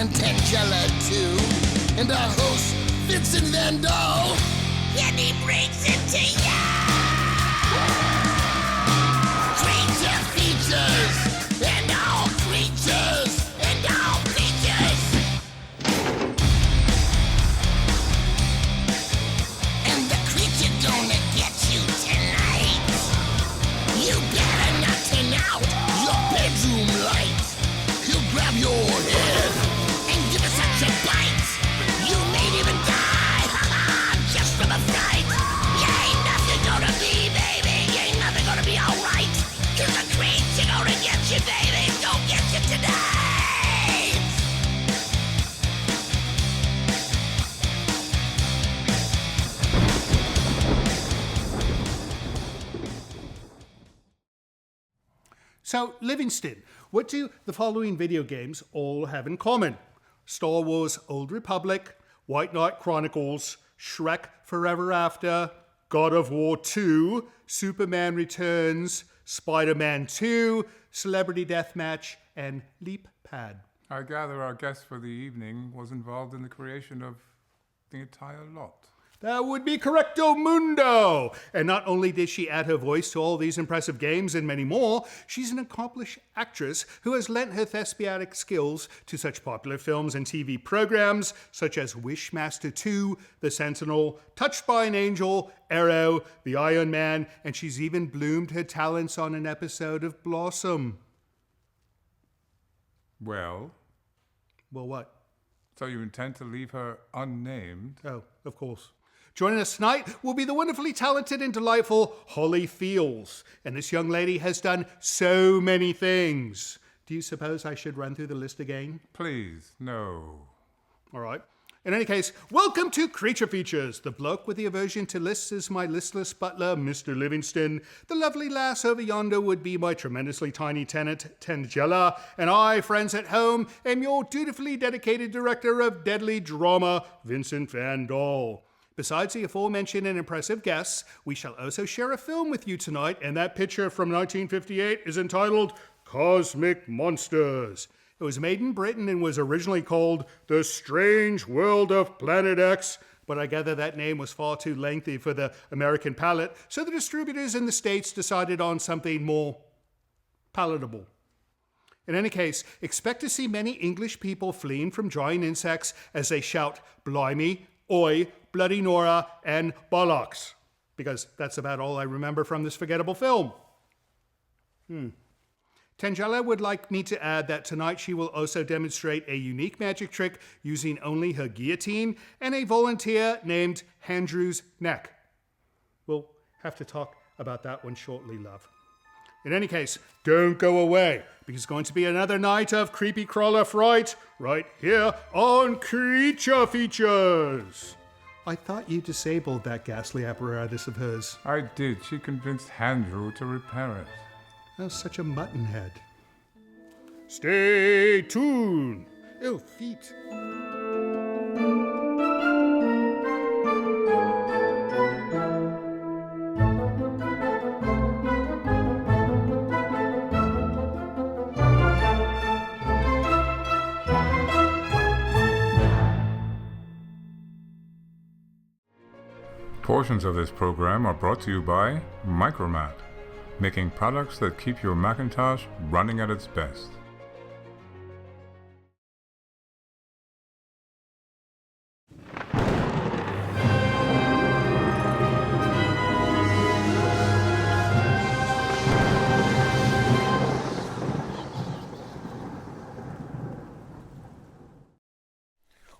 and Tangela too, and our host, Vincent Van Dahl. And he brings it to ya! Creature features, and all creatures, and all creatures. And the creature gonna get you tonight. You better not turn out your bedroom light. He'll grab your head and give it such a bite. You may even die, just from a fright. You ain't nothing gonna be, baby. You ain't nothing gonna be alright. 'Cause the creature gonna get you, baby. Gonna get you tonight. So, Livingston, what do the following video games all have in common? Star Wars Old Republic, White Knight Chronicles, Shrek Forever After, God of War 2, Superman Returns, Spider-Man 2, Celebrity Deathmatch, and Leap Pad. I gather our guest for the evening was involved in the creation of the entire lot. That would be correcto mundo! And not only did she add her voice to all these impressive games and many more, she's an accomplished actress who has lent her thespiatic skills to such popular films and TV programs such as Wishmaster 2, The Sentinel, Touched by an Angel, Arrow, The Iron Man, and she's even bloomed her talents on an episode of Blossom. Well, what? So you intend to leave her unnamed? Oh, of course. Joining us tonight will be the wonderfully talented and delightful Holly Fields. And this young lady has done so many things. Do you suppose I should run through the list again? Please, no. All right. In any case, welcome to Creature Features. The bloke with the aversion to lists is my listless butler, Mr. Livingston. The lovely lass over yonder would be my tremendously tiny tenant, Tangela. And I, friends at home, am your dutifully dedicated director of deadly drama, Vincent Van Dahl. Besides the aforementioned and impressive guests, we shall also share a film with you tonight, and that picture from 1958 is entitled Cosmic Monsters. It was made in Britain and was originally called The Strange World of Planet X, but I gather that name was far too lengthy for the American palate, so the distributors in the States decided on something more palatable. In any case, expect to see many English people fleeing from giant insects as they shout, "Blimey," "Oi," "Bloody Nora," and "Bollocks," because that's about all I remember from this forgettable film. Tangela would like me to add that tonight she will also demonstrate a unique magic trick using only her guillotine and a volunteer named Handrew's neck. We'll have to talk about that one shortly, love. In any case, don't go away, because it's going to be another night of creepy crawler fright right here on Creature Features. I thought you disabled that ghastly apparatus of hers. I did. She convinced Handrew to repair it. Oh, such a muttonhead. Stay tuned. Oh, feet. Portions of this program are brought to you by Micromat, making products that keep your Macintosh running at its best.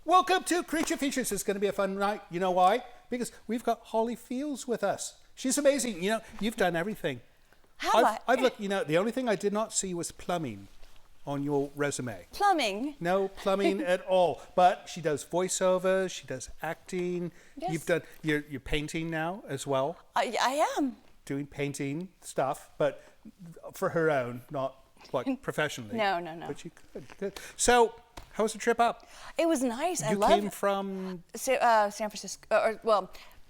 Welcome to Creature Features. It's going to be a fun night. You know why? Because we've got Holly Fields with us. She's amazing. You know, you've done everything. I've looked, you know, the only thing I did not see was plumbing on your resume. Plumbing? No plumbing at all. But she does voiceovers, she does acting. Yes. You've done, you're painting now as well. I am. Doing painting stuff, but for her own, not like professionally. No. But you could. So, how was the trip up? It was nice. You came from? San Francisco,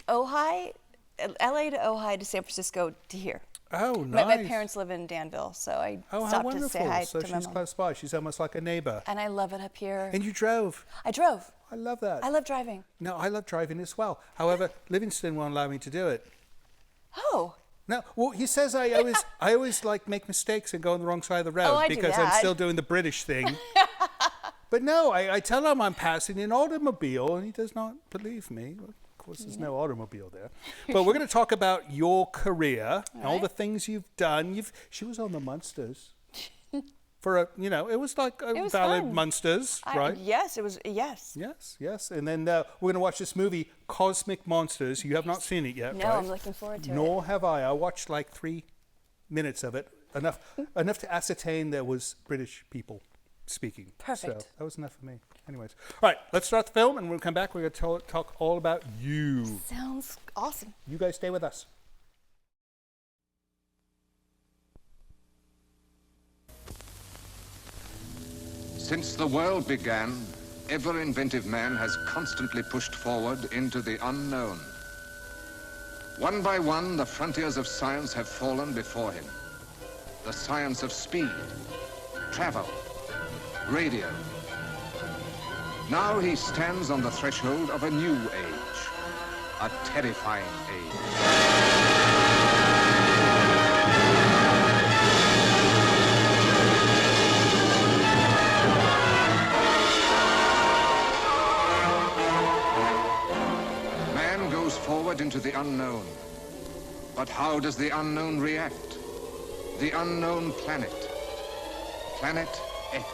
Ojai, LA to Ojai to San Francisco to here. Oh, nice. My parents live in Danville, so I stopped to say hi So to my she's mom. close by. She's almost like a neighbor. And I love it up here. And you drove. I drove. I love that. I love driving. No, I love driving as well. However, Livingston won't allow me to do it. Oh. No, well, he says I always like make mistakes and go on the wrong side of the road Oh, I do because I'm that. still doing the British thing. But no, I tell him I'm passing an automobile, and he does not believe me. Of course, there's no automobile there. But we're going to talk about your career and all the things you've done. She was on the Munsters. For a, it was like a was valid fun. Munsters, right? Yes, it was, yes. Yes. And then we're going to watch this movie, Cosmic Monsters. You have not seen it yet, No, right? I'm looking forward to it. Nor have I. I watched like 3 minutes of it, enough to ascertain there was British people speaking. Perfect. So that was enough for me. Anyways. All right, let's start the film, and when we come back, we're going to talk all about you. Sounds awesome. You guys stay with us. Since the world began, ever-inventive man has constantly pushed forward into the unknown. One by one, the frontiers of science have fallen before him. The science of speed, travel, radio. Now he stands on the threshold of a new age, a terrifying age. Man goes forward into the unknown. But how does the unknown react? The unknown planet. Planet X.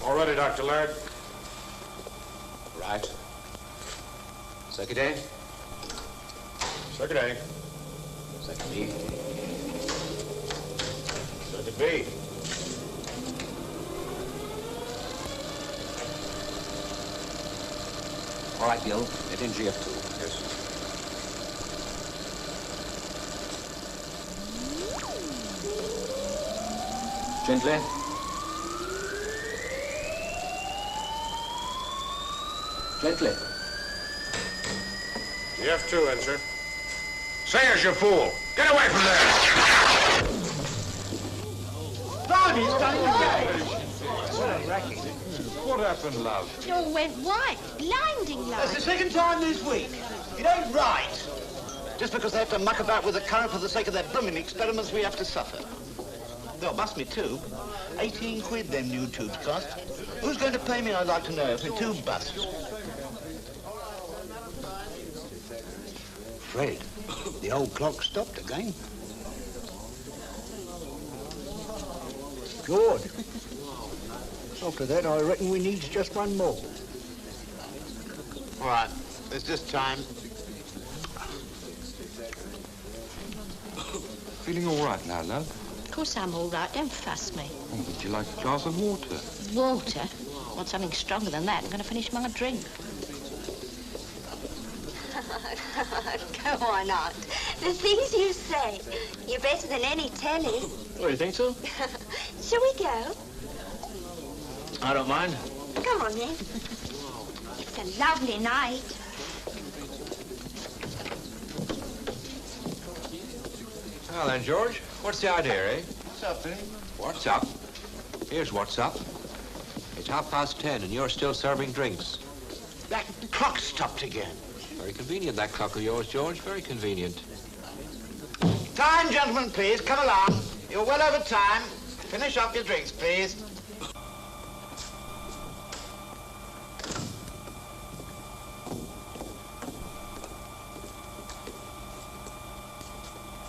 All ready, Dr. Laird. Right. Second A. Second A. Second B. Second B. All right, Bill. Get in GF2. Yes. Gently. Gently. GF2, in, sir. Say as you fool. Get away from there! What happened, love? It all went white. Blinding That's the light. second time this week. It ain't right. Just because they have to muck about with the current for the sake of their blooming experiments, we have to suffer. They'll bust me too. 18 quid them new tubes cost. Who's going to pay me, I'd like to know, for 2 busts? Fred, the old clock stopped again. Good. After that, I reckon we needs just one more. All right, there's just time. Feeling all right now, love? Of course I'm all right. Don't fuss me. Oh, would you like a glass of water? Water? Want something stronger than that. I'm going to finish my drink. Go on, Aunt. The things you say. You're better than any telly. Oh, you think so? Shall we go? I don't mind. Come on, then. It's a lovely night. Well then, George, what's the idea, eh? What's up, eh? What's up? Here's what's up. It's 10:30 and you're still serving drinks. That clock stopped again. Very convenient, that clock of yours, George. Very convenient. Time, gentlemen, please. Come along. You're well over time. Finish up your drinks, please.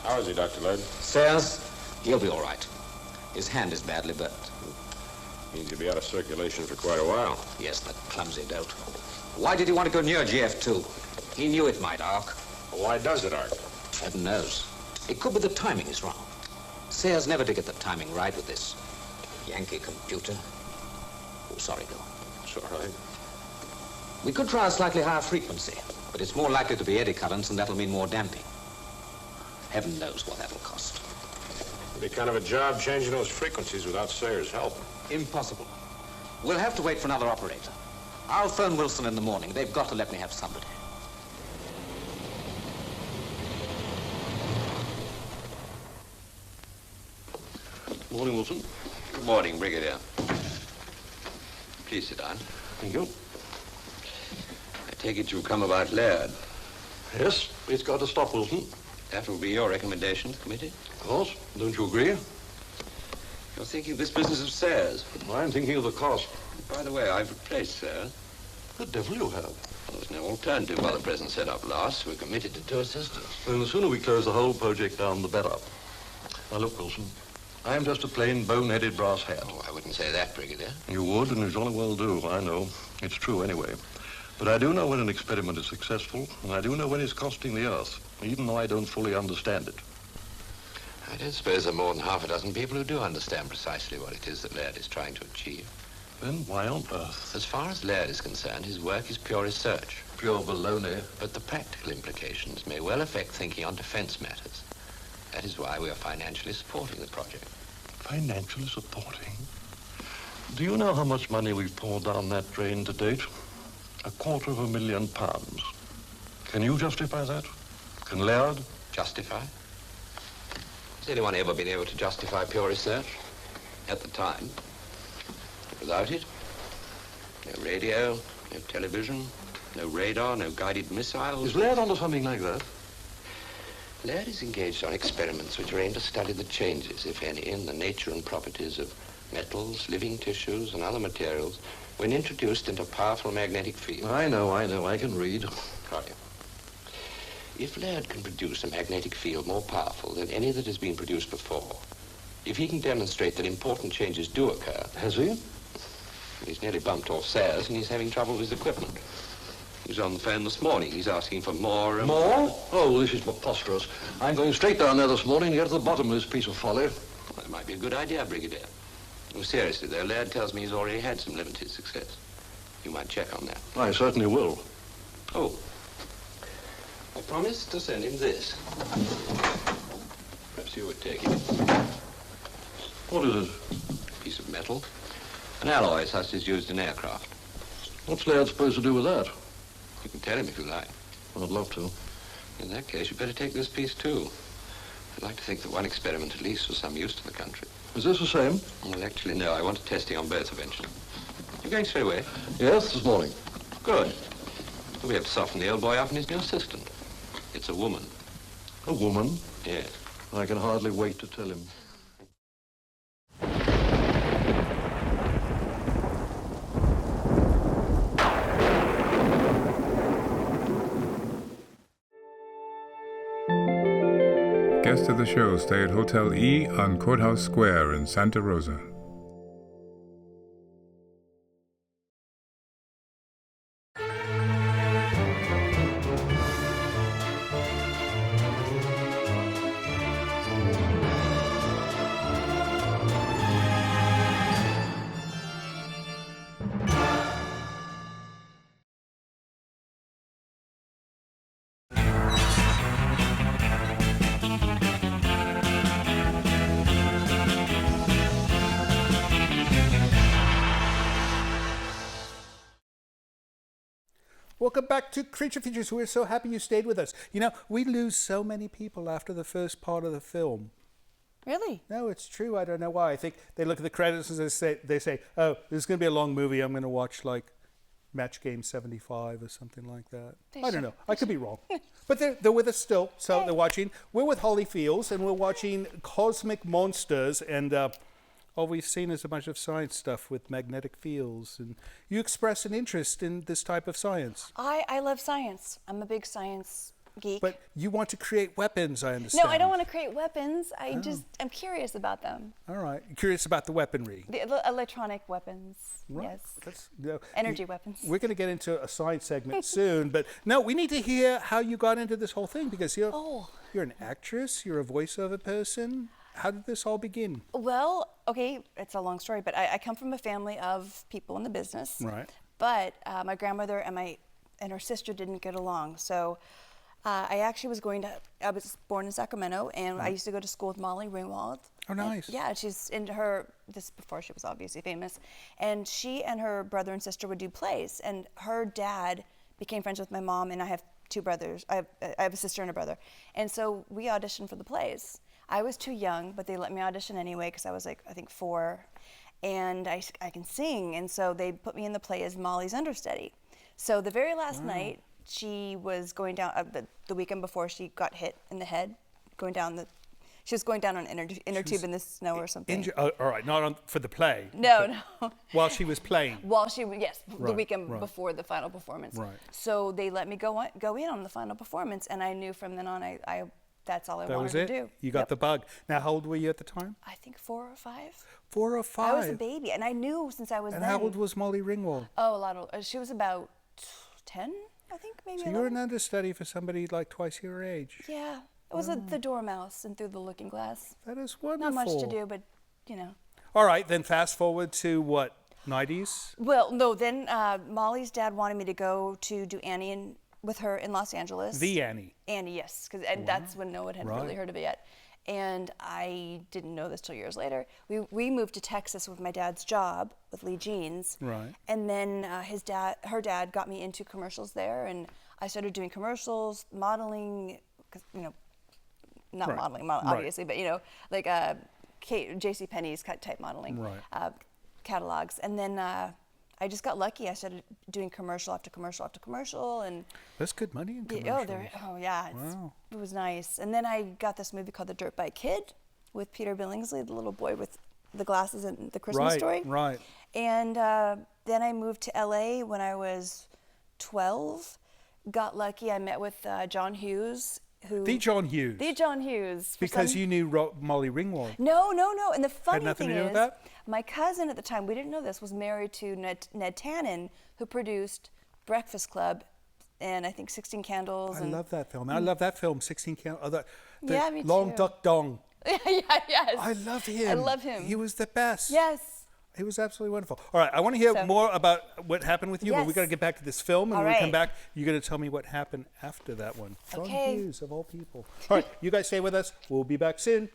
How is he, Dr. Laird? Sayers, he'll be all right. His hand is badly burnt. Means he'll be out of circulation for quite a while. Yes, that clumsy dope. Why did he want to go near GF2? He knew it might arc. Why does it, Art? Heaven knows. It could be the timing is wrong. Sayers never did get the timing right with this Yankee computer. Oh, sorry, Bill. It's all right. We could try a slightly higher frequency, but it's more likely to be eddy currents, and that'll mean more damping. Heaven knows what that'll cost. It'll be kind of a job changing those frequencies without Sayers' help. Impossible. We'll have to wait for another operator. I'll phone Wilson in the morning. They've got to let me have somebody. Morning, Wilson. Good morning, Brigadier. Please sit down. Thank you. I take it you've come about Laird. Yes, it's got to stop, Wilson. That will be your recommendation, committee? Of course. Don't you agree? You're thinking of this business of Sayers. I'm thinking of the cost. By the way, I've replaced Sayers. The devil you have. Well, there's no alternative while the present setup lasts. We're committed to two assistants. Well, the sooner we close the whole project down, the better. Now, look, Wilson. I'm just a plain bone-headed brass hat. Oh, I wouldn't say that, Brigadier. You would, and you jolly well do. I know. It's true anyway. But I do know when an experiment is successful, and I do know when it's costing the Earth, even though I don't fully understand it. I don't suppose there are more than half a dozen people who do understand precisely what it is that Laird is trying to achieve. Then why on earth? As far as Laird is concerned, his work is pure research. Pure baloney. But the practical implications may well affect thinking on defense matters. That is why we are financially supporting the project. Financially supporting? Do you know how much money we've poured down that drain to date? £250,000. Can you justify that? Can Laird? Justify? Has anyone ever been able to justify pure research? At the time. Without it, no radio, no television, no radar, no guided missiles. Is Laird onto something like that? Laird is engaged on experiments which are aimed to study the changes, if any, in the nature and properties of metals, living tissues, and other materials when introduced into powerful magnetic fields. I know, I can read. Got you. If Laird can produce a magnetic field more powerful than any that has been produced before, if he can demonstrate that important changes do occur... Has he? He's nearly bumped off Sayers and he's having trouble with his equipment. He was on the phone this morning. He's asking for more... More? Oh, this is preposterous. I'm going straight down there this morning to get to the bottom of this piece of folly. Well, it might be a good idea, Brigadier. Oh, seriously, though, Laird tells me he's already had some limited success. You might check on that. I certainly will. Oh. I promised to send him this. Perhaps you would take it. What is it? A piece of metal. An alloy such as used in aircraft. What's Laird supposed to do with that? You can tell him if you like. I'd love to. In that case, you'd better take this piece, too. I'd like to think that one experiment at least was some use to the country. Is this the same? Well, actually, no. I want a testing on both eventually. You're going straight away? Yes, this morning. Good. We'll be able to soften the old boy up and his new assistant. It's a woman. A woman? Yes. I can hardly wait to tell him. Guests of the show stay at Hotel E on Courthouse Square in Santa Rosa. Welcome back to Creature Features. We're so happy you stayed with us. You know, we lose so many people after the first part of the film. Really? No, it's true. I don't know why. I think they look at the credits and they say, oh, this is going to be a long movie. I'm going to watch like Match Game 75 or something like that. I don't know. I could be wrong. But they're with us still, so they're watching. We're with Holly Fields, and we're watching Cosmic Monsters, and all we've seen is a bunch of science stuff with magnetic fields. And you express an interest in this type of science. I love science. I'm a big science geek. But you want to create weapons, I understand. No, I don't want to create weapons. I'm curious about them. All right. You're curious about the weaponry. The electronic weapons. Right. Yes. No, energy weapons. We're going to get into a science segment soon, but no, we need to hear how you got into this whole thing, because you're an actress, you're a voiceover person. How did this all begin? Well, okay, it's a long story, but I come from a family of people in the business. Right. But my grandmother and her sister didn't get along, so I actually was I was born in Sacramento, and I used to go to school with Molly Ringwald. Oh, nice. Yeah, she's into this before she was obviously famous. And she and her brother and sister would do plays, and her dad became friends with my mom, and I have two brothers. I have a sister and a brother. And so we auditioned for the plays. I was too young, but they let me audition anyway because I was like, I think 4, and I can sing. And so they put me in the play as Molly's understudy. So the very last night, she was going down, the weekend before she got hit in the head, she was going down on an inner tube in the snow or something. All right, not for the play. No. While she was playing. The weekend before the final performance. Right. So they let me go in on the final performance, and I knew from then on that's all I wanted to do. You got the bug. Now, how old were you at the time? I think 4 or 5. 4 or 5? I was a baby, and I knew since I was And then. how old was Molly Ringwald? Oh, a lot older. She was about 10, I think, maybe. So 11. you were an understudy for somebody like twice your age. Yeah. It was the Dormouse and Through the Looking Glass. That is wonderful. Not much to do, but, you know. All right, then fast forward to what, 90s? Well, no, then Molly's dad wanted me to go to do Annie with her in Los Angeles. The Annie. Annie, yes, because that's when no one had really heard of it yet. And I didn't know this till years later. We moved to Texas with my dad's job with Lee Jeans. Right. And then her dad got me into commercials there, and I started doing commercials, modeling, because, you know, not modeling, obviously, but, you know, like JCPenney's type modeling, catalogs. And then I just got lucky. I started doing commercial after commercial after commercial, and that's good money in commercials. It was nice. And then I got this movie called The Dirt Bike Kid with Peter Billingsley, the little boy with the glasses and the Christmas Story. Right. And then I moved to LA when I was 12. Got lucky. I met with John Hughes. The John Hughes. Because you knew Molly Ringwald. No. And the funny Had nothing thing to do with is, that? my cousin at the time, we didn't know this, was married to Ned Tannen, who produced Breakfast Club and I think 16 Candles. I love that film. I love that film, 16 Candles. Yeah, me Long too. Duck Dong. Yes. I love him. I love him. He was the best. Yes. He was absolutely wonderful. All right, I want to hear more about what happened with you, but we got to get back to this film, and when we come back, you're going to tell me what happened after that one. John Hughes, of all people. All right, you guys stay with us. We'll be back soon.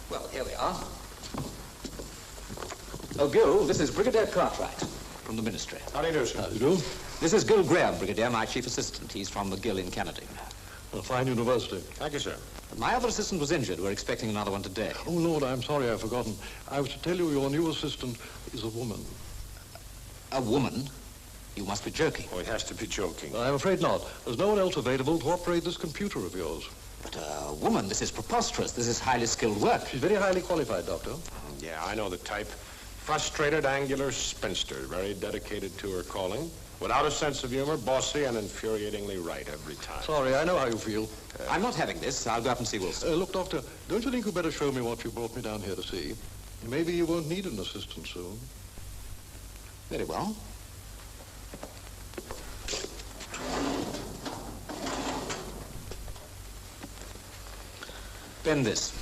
Well, here we are. Oh, Gil, this is Brigadier Cartwright from the Ministry. How do you do, sir? How do you do? This is Gil Graham, Brigadier, my chief assistant. He's from McGill in Canada. A fine university. Thank you, sir. My other assistant was injured. We're expecting another one today. Oh, Lord, I'm sorry, I've forgotten. I was to tell you your new assistant is a woman. A woman? You must be joking. Oh, it has to be joking. I'm afraid not. There's no one else available to operate this computer of yours. But a woman, this is preposterous. This is highly skilled work. She's very highly qualified, Doctor. Yeah, I know the type. Frustrated, angular spinster, very dedicated to her calling. Without a sense of humor, bossy and infuriatingly right every time. Sorry, I know how you feel. I'm not having this. I'll go up and see Wilson. Look, Doctor, don't you think you better show me what you brought me down here to see? Maybe you won't need an assistant soon. Very well. Bend this.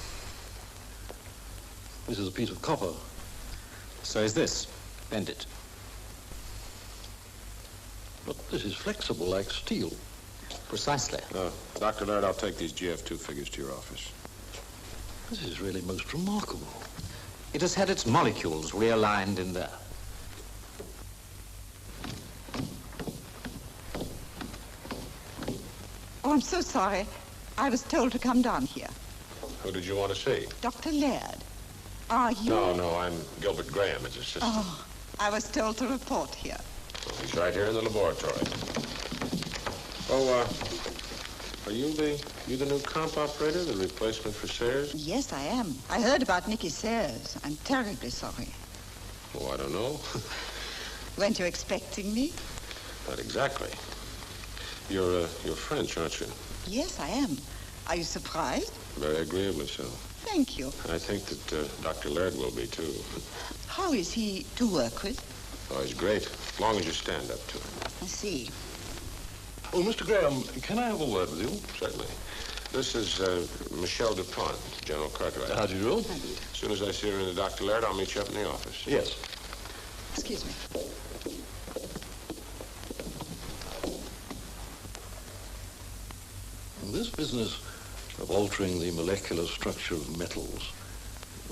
This is a piece of copper. So is this. Bend it. But this is flexible like steel. Precisely. Dr. Laird, I'll take these GF2 figures to your office. This is really most remarkable. It has had its molecules realigned in there. Oh, I'm so sorry. I was told to come down here. Who did you want to see? Dr. Laird. Are you? No, I'm Gilbert Graham, his assistant. Oh, I was told to report here. Well, he's right here in the laboratory. Oh, are you the new comp operator, the replacement for Sayers? Yes, I am. I heard about Nicky Sayers. I'm terribly sorry. Oh, I don't know. Weren't you expecting me? Not exactly. You're French, aren't you? Yes, I am. Are you surprised? Very agreeably so. Thank you. I think that Dr. Laird will be, too. How is he to work with? Oh, he's great, as long as you stand up to him. I see. Oh, Mr. Graham, can I have a word with you? Certainly. This is Michelle Dupont, General Cartwright. How do you do? As soon as I see her in the Dr. Laird, I'll meet you up in the office. Yes. Excuse me. This business of altering the molecular structure of metals,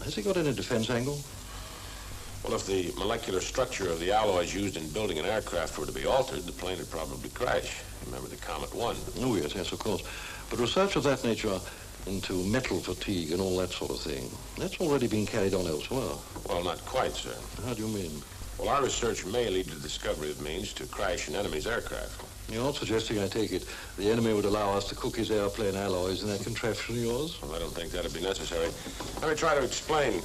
has it got any defense angle? Well, if the molecular structure of the alloys used in building an aircraft were to be altered, the plane would probably crash. Remember the Comet 1? Oh, yes, of course. But research of that nature into metal fatigue and all that sort of thing, that's already been carried on elsewhere. Well, not quite, sir. How do you mean? Well, our research may lead to the discovery of means to crash an enemy's aircraft. You're not suggesting, I take it, the enemy would allow us to cook his airplane alloys in that contraption of yours? Well, I don't think that'd be necessary. Let me try to explain.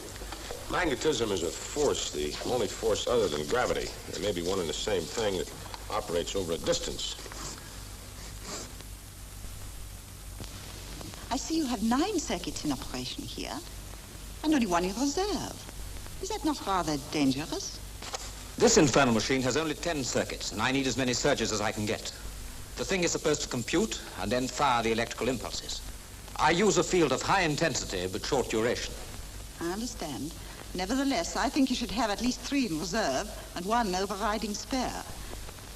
Magnetism is a force, the only force other than gravity. There may be one and the same thing that operates over a distance. I see you have 9 circuits in operation here, and only 1 in reserve. Is that not rather dangerous? This infernal machine has only 10 circuits, and I need as many surges as I can get. The thing is supposed to compute and then fire the electrical impulses. I use a field of high intensity but short duration. I understand. Nevertheless, I think you should have at least 3 in reserve and 1 overriding spare.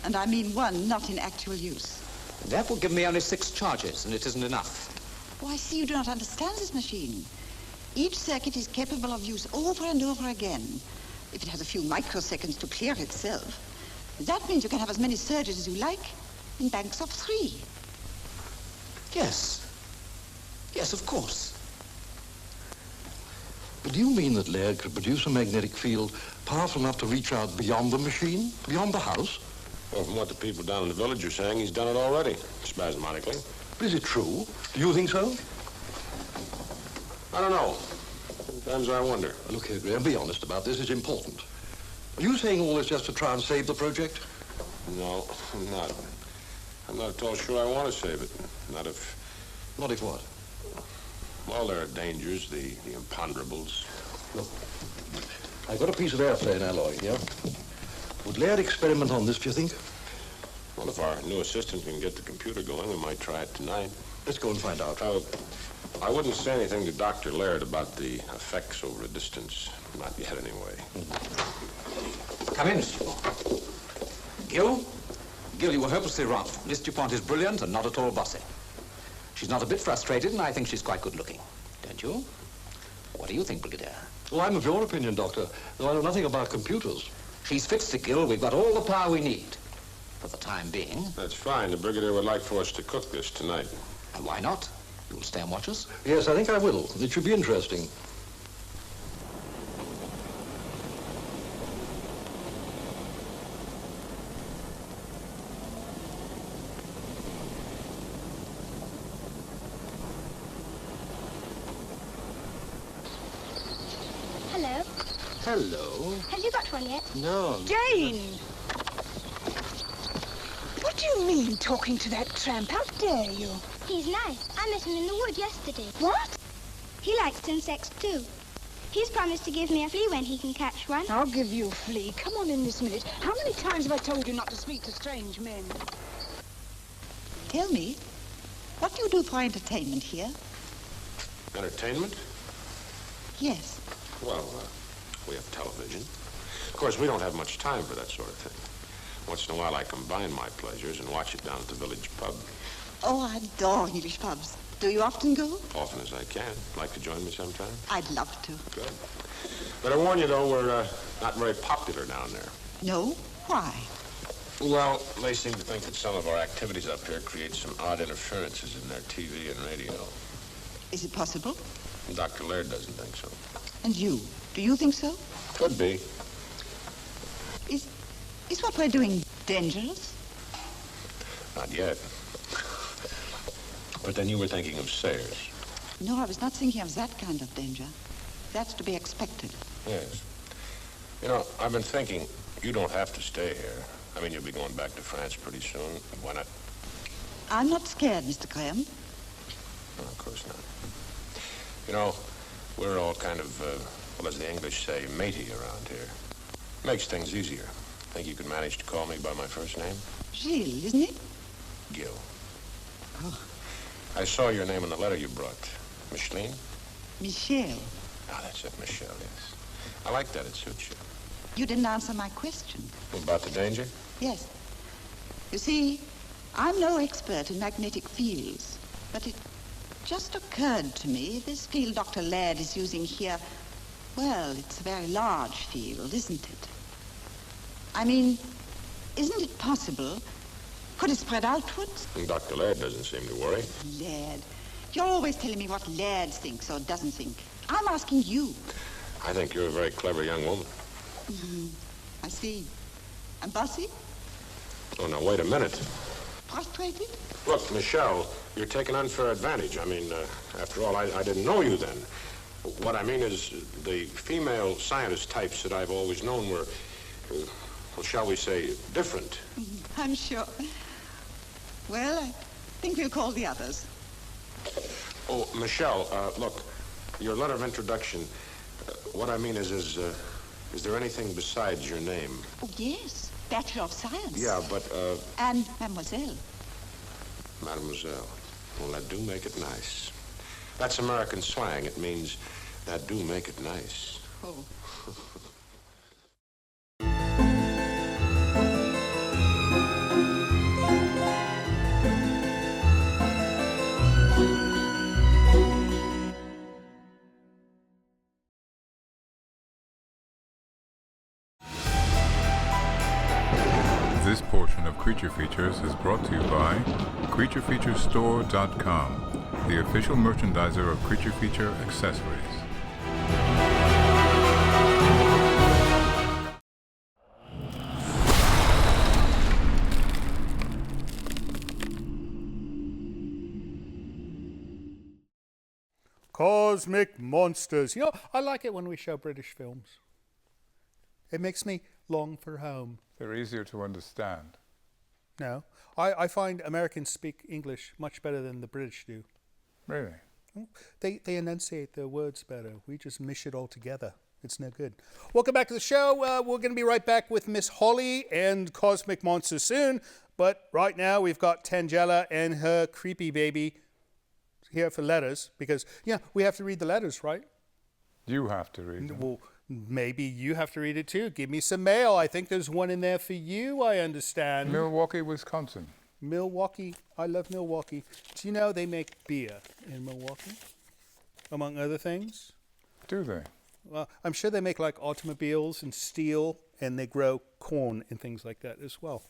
And I mean 1 not in actual use. That will give me only 6 charges, and it isn't enough. Oh, I see you do not understand this machine. Each circuit is capable of use over and over again. If it has a few microseconds to clear itself, that means you can have as many surges as you like in banks of 3. Yes. Yes, of course. But do you mean that Laird could produce a magnetic field powerful enough to reach out beyond the machine, beyond the house? Well, from what the people down in the village are saying, he's done it already, spasmodically. But is it true? Do you think so? I don't know. Sometimes I wonder. Look here, Graham, be honest about this. It's important. Are you saying all this just to try and save the project? No, I'm not. I'm not at all sure I want to save it. Not if... Not if what? Well, there are dangers, the imponderables. Look, I've got a piece of airplane alloy here. Would Laird experiment on this, do you think? Well, if our new assistant can get the computer going, we might try it tonight. Let's go and find out. I wouldn't say anything to Dr. Laird about the effects over a distance. Not yet, anyway. Come in, Mr. Dupont. Gil? Gil, you were hopelessly wrong. Miss Dupont is brilliant and not at all bossy. She's not a bit frustrated, and I think she's quite good-looking. Don't you? What do you think, Brigadier? Well, I'm of your opinion, Doctor, though I know nothing about computers. She's fixed it, Gil. We've got all the power we need. For the time being. That's fine. The Brigadier would like for us to cook this tonight. And why not? You'll stay and watch us? Yes, I think I will. It should be interesting. Hello. Hello. Have you got one yet? No. Jane! What do you mean, talking to that tramp? How dare you? He's nice. I met him in the wood yesterday. What? He likes insects too. He's promised to give me a flea when he can catch one. I'll give you a flea. Come on in this minute. How many times have I told you not to speak to strange men? Tell me, what do you do for entertainment here? Entertainment? Yes. Well, we have television. Of course, we don't have much time for that sort of thing. Once in a while, I combine my pleasures and watch it down at the village pub. Oh, I adore English pubs. Do you often go? Often as I can. Like to join me sometime? I'd love to. Good. But I warn you, though, we're not very popular down there. No? Why? Well, they seem to think that some of our activities up here create some odd interferences in their TV and radio. Is it possible? Dr. Laird doesn't think so. And you? Do you think so? Could be. Is what we're doing dangerous? Not yet. But then you were thinking of Sayers. No, I was not thinking of that kind of danger. That's to be expected. Yes. You know, I've been thinking you don't have to stay here. I mean, you'll be going back to France pretty soon. Why not? I'm not scared, Mr. Graham. No, of course not. You know, we're all kind of, well, as the English say, matey around here. Makes things easier. Think you could manage to call me by my first name? Gilles, isn't it? Gil. Oh. I saw your name in the letter you brought. Micheline? Michel. Ah, that's it, Michelle, yes. I like that. It suits you. You didn't answer my question. About the danger? Yes. You see, I'm no expert in magnetic fields, but it just occurred to me this field Dr. Laird is using here, well, it's a very large field, isn't it? I mean, isn't it possible? Could it spread outwards? Dr. Laird doesn't seem to worry. Laird. You're always telling me what Laird thinks or doesn't think. I'm asking you. I think you're a very clever young woman. I see. And bossy? Oh, now, wait a minute. Frustrated? Look, Michelle, you're taking unfair advantage. I mean, after all, I didn't know you then. What I mean is the female scientist types that I've always known were, well, shall we say, different. I'm sure. Well, I think we'll call the others. Oh, Michelle, look, your letter of introduction, what I mean is there anything besides your name? Oh, yes. Bachelor of Science. Yeah, but, And Mademoiselle. Mademoiselle. Well, that do make it nice. That's American slang. It means that do make it nice. Oh. This portion of Creature Features is brought to you by CreatureFeatureStore.com, the official merchandiser of Creature Feature accessories. Cosmic monsters. You know, I like it when we show British films. It makes me long for home. They're easier to understand. No. I find Americans speak English much better than the British do. Really? They enunciate their words better. We just mish it all together. It's no good. Welcome back to the show. We're going to be right back with Miss Holly and Cosmic Monsters soon. But right now we've got Tangela and her creepy baby here for letters. Because, yeah, we have to read the letters, right? You have to read them. Well, maybe you have to read it too. Give me some mail. I think there's one in there for you, I understand. Milwaukee, Wisconsin. Milwaukee. I love Milwaukee. Do you know they make beer in Milwaukee? Among other things? Do they? Well, I'm sure they make like automobiles and steel, and they grow corn and things like that as well.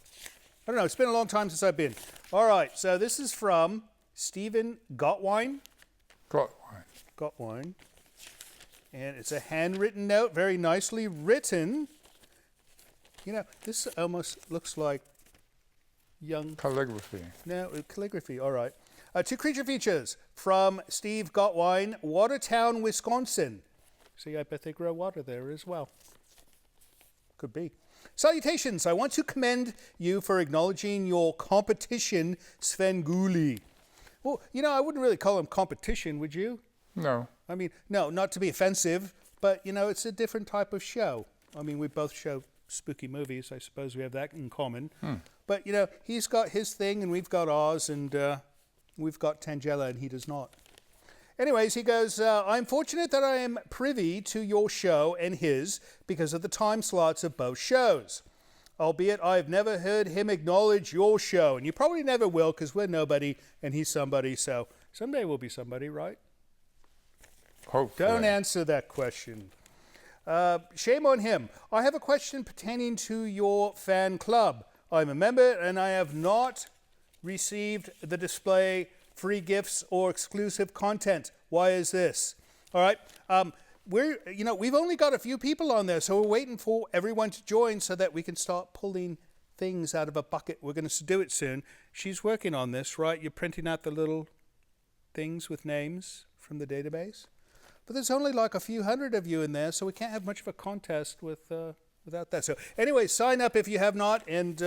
I don't know. It's been a long time since I've been. All right. So this is from Stephen Gottwine. Gottwine. And it's a handwritten note, very nicely written. You know, this almost looks like young... Calligraphy. No, calligraphy, all right. 2 creature features from Steve Gottwine, Watertown, Wisconsin. See, I bet they grow water there as well. Could be. Salutations, I want to commend you for acknowledging your competition, Svengoolie. Well, you know, I wouldn't really call him competition, would you? No. I mean, no, not to be offensive, but, you know, it's a different type of show. I mean, we both show spooky movies. I suppose we have that in common. But, you know, he's got his thing and we've got ours, and we've got Tangela and he does not. Anyways, he goes, I'm fortunate that I am privy to your show and his because of the time slots of both shows. Albeit I've never heard him acknowledge your show, and you probably never will because we're nobody and he's somebody, so Someday we'll be somebody, right? Hopefully. Don't answer that question. Shame on him. I have a question pertaining to your fan club. I'm a member and I have not received the display, free gifts, or exclusive content. Why is this? All right. We've only got a few people on there, so we're waiting for everyone to join so that we can start pulling things out of a bucket. We're going to do it soon. She's working on this, right? You're printing out the little things with names from the database. But there's only like a few hundred of you in there, so we can't have much of a contest without that. So anyway, sign up if you have not, and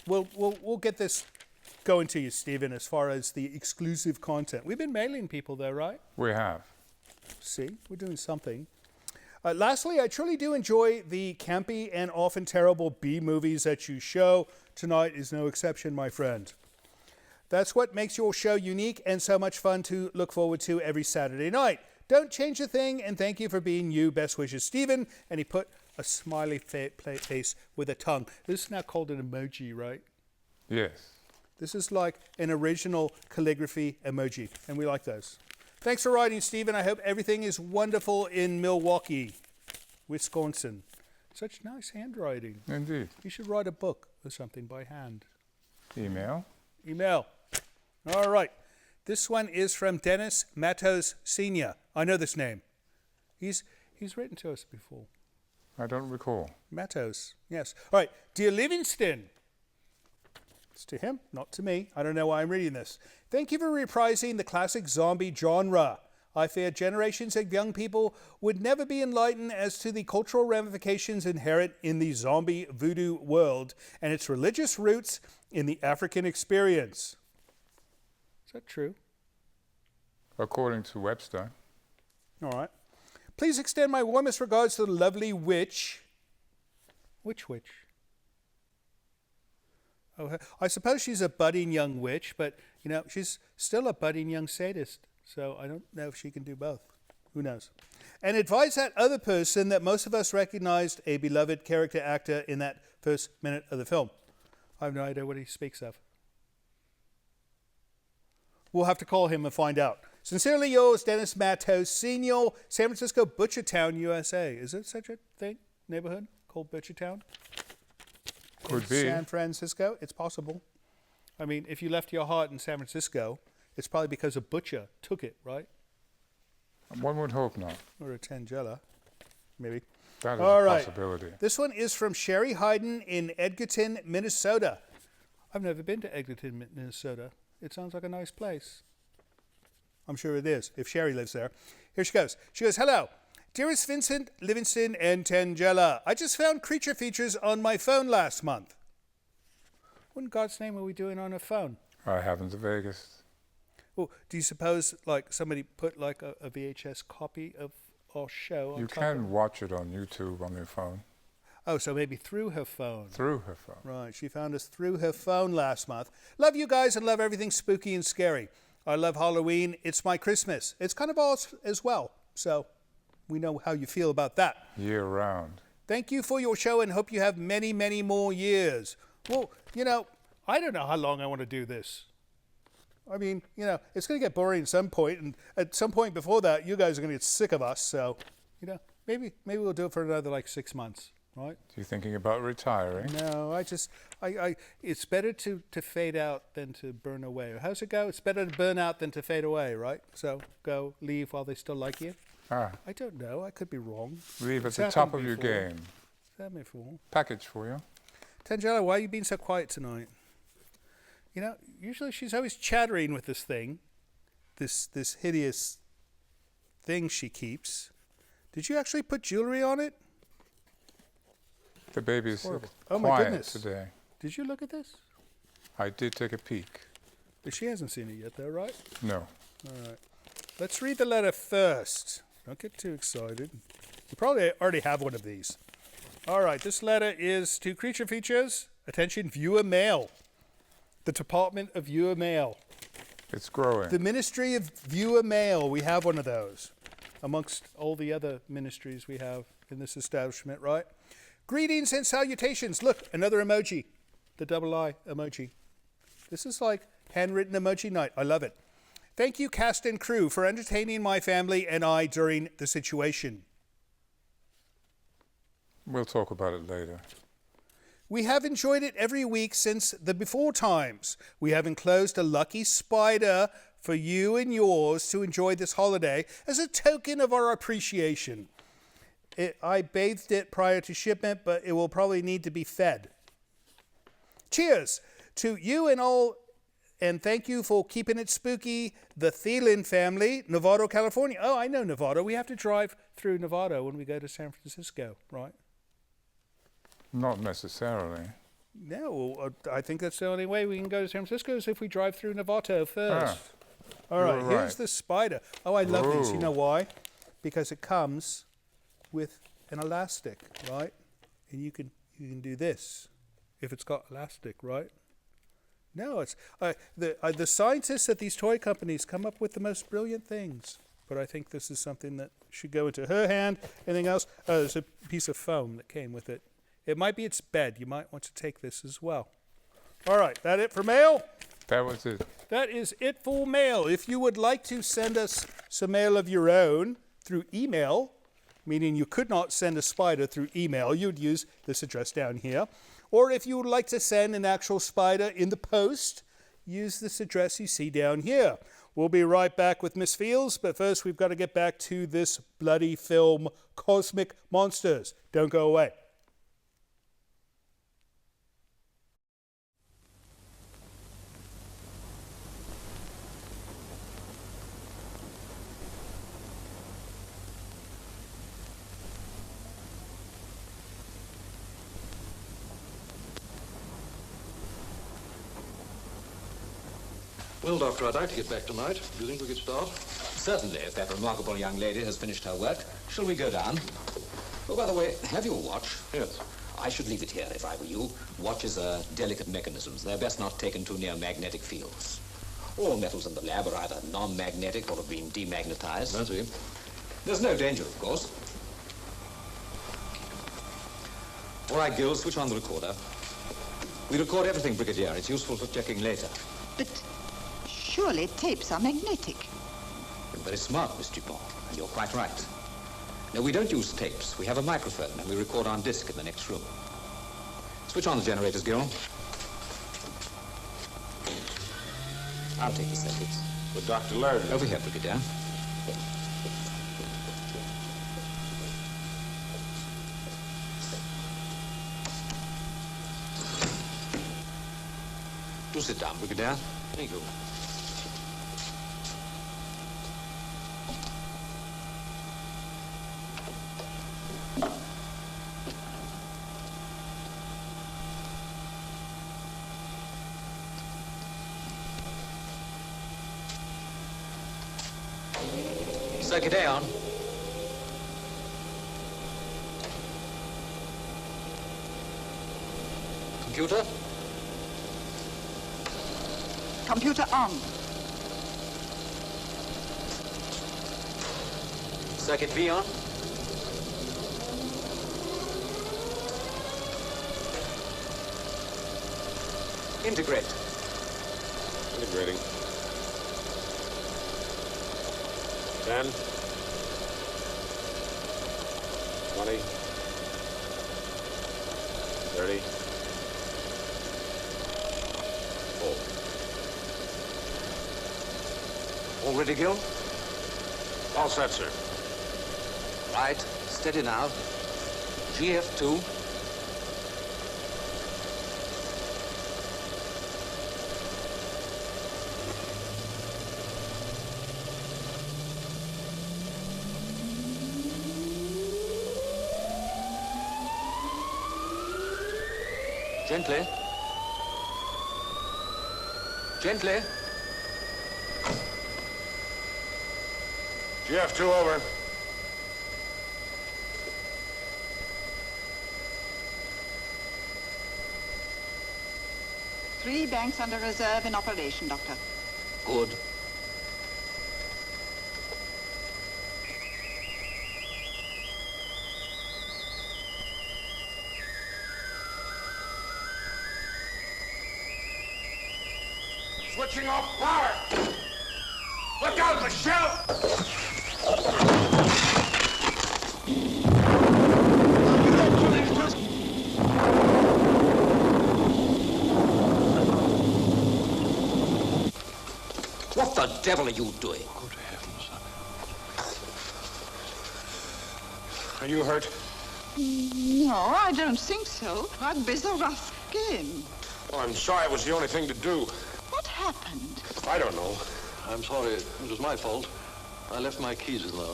we'll get this going to you, Stephen, as far as the exclusive content. We've been mailing people there, right? We have. See, we're doing something. Lastly, I truly do enjoy the campy and often terrible B movies that you show. Tonight is no exception, my friend. That's what makes your show unique and so much fun to look forward to every Saturday night. Don't change a thing, and thank you for being you. Best wishes, Stephen. And he put a smiley face with a tongue. This is now called an emoji, right? Yes. This is like an original calligraphy emoji, and we like those. Thanks for writing, Stephen. I hope everything is wonderful in Milwaukee, Wisconsin. Such nice handwriting. Indeed. You should write a book or something by hand. Email. All right. This one is from Dennis Matos Sr. I know this name. He's written to us before. I don't recall. Matos, yes. All right. Dear Livingston. It's to him, not to me. I don't know why I'm reading this. Thank you for reprising the classic zombie genre. I fear generations of young people would never be enlightened as to the cultural ramifications inherent in the zombie voodoo world and its religious roots in the African experience. Is that true? According to Webster. All right. Please extend my warmest regards to the lovely witch. Which witch? Oh, I suppose she's a budding young witch, but, she's still a budding young sadist. So I don't know if she can do both. Who knows? And advise that other person that most of us recognized a beloved character actor in that first minute of the film. I have no idea what he speaks of. We'll have to call him and find out. Sincerely yours, Dennis Matos Sr., San Francisco, Butchertown, USA. Is there such a thing, neighborhood called Butchertown? Could be. San Francisco? It's possible. I mean, if you left your heart in San Francisco, it's probably because a butcher took it, right? One would hope not. Or a Tangella, maybe. That is All a right. possibility. This one is from Sherry Hayden in Edgerton, Minnesota. I've never been to Edgerton, Minnesota. It sounds like a nice place. I'm sure it is, if Sherry lives there. Here she goes. She goes, hello. Dearest Vincent, Livingston, and Tangella, I just found creature features on my phone last month. What in God's name are we doing on a phone? I haven't to Vegas. Well, do you suppose like somebody put like a VHS copy of our show on You top can watch it on YouTube on your phone. Oh, so maybe through her phone. Through her phone. Right, she found us through her phone last month. Love you guys and love everything spooky and scary. I love Halloween. It's my Christmas. It's kind of ours as well, so we know how you feel about that. Year round. Thank you for your show and hope you have many, many more years. Well, I don't know how long I want to do this. I mean, it's going to get boring at some point, and at some point before that, you guys are going to get sick of us. So, maybe we'll do it for another 6 months, right? So you're thinking about retiring? No, it's better to fade out than to burn away. How's it go? It's better to burn out than to fade away, right? So leave while they still like you. Ah. I don't know. I could be wrong. Leave at the top of your game. That me fool. Package for you. Tangella, why are you being so quiet tonight? Usually she's always chattering with this thing, this hideous thing she keeps. Did you actually put jewelry on it? The baby's Oh my quiet goodness. today. Did you look at this? I did take a peek. But she hasn't seen it yet, though, right? No. All right. Let's read the letter first. Don't get too excited. You probably already have one of these. All right. This letter is to Creature Features. Attention, viewer mail. The Department of Viewer Mail. It's growing. The Ministry of Viewer Mail. We have one of those amongst all the other ministries we have in this establishment, right? Greetings and salutations. Look, another emoji. The double I emoji. This is like handwritten emoji night. I love it. Thank you, cast and crew, for entertaining my family and I during the situation. We'll talk about it later. We have enjoyed it every week since the before times. We have enclosed a lucky spider for you and yours to enjoy this holiday as a token of our appreciation. I bathed it prior to shipment, but it will probably need to be fed. Cheers to you and all, and thank you for keeping it spooky, the Thielen family, Novato, California. Oh, I know Novato. We have to drive through Novato when we go to San Francisco, right? Not necessarily. No, I think that's the only way we can go to San Francisco is if we drive through Novato first. All right, here's the spider. Oh, I love these. You know why? Because it comes with an elastic, right? And you can do this if it's got elastic, right? No, it's the scientists at these toy companies come up with the most brilliant things. But I think this is something that should go into her hand. Anything else? There's a piece of foam that came with it. It might be its bed. You might want to take this as well. All right, that it for mail? That was it. That is it for mail. If you would like to send us some mail of your own through email, meaning you could not send a spider through email, you'd use this address down here. Or if you would like to send an actual spider in the post, use this address you see down here. We'll be right back with Miss Fields, but first we've got to get back to this bloody film, Cosmic Monsters. Don't go away. Well, Doctor, I'd like to get back tonight. Do you think we could start? Certainly, if that remarkable young lady has finished her work. Shall we go down? Oh, by the way, have you a watch? Yes. I should leave it here if I were you. Watches are delicate mechanisms. They're best not taken too near magnetic fields. All metals in the lab are either non-magnetic or have been demagnetized. I see. There's no danger, of course. All right, Gil, switch on the recorder. We record everything, Brigadier. It's useful for checking later. But surely tapes are magnetic. You're very smart, Miss Dupont, and you're quite right. No, we don't use tapes. We have a microphone, and we record on disc in the next room. Switch on the generators, Gil. I'll take the circuits. But Dr. Laird... Over here, Brigadier. Do sit down, Brigadier. Thank you. Circuit A on. Computer? Computer on. Circuit B on. Integrate. Integrating. 10. 20. 30. 4. All ready, Gil? All set, sir. Right. Steady now. GF2. Gently. Gently. GF2 over. Three banks under reserve in operation, Doctor. Good. Switching off power. Look out, Michelle! What the devil are you doing? Good heavens. Are you hurt? No, I don't think so. Rugby's a rough game. Oh, I'm sorry. It was the only thing to do. What happened? I don't know. I'm sorry. It was my fault. I left my keys in there.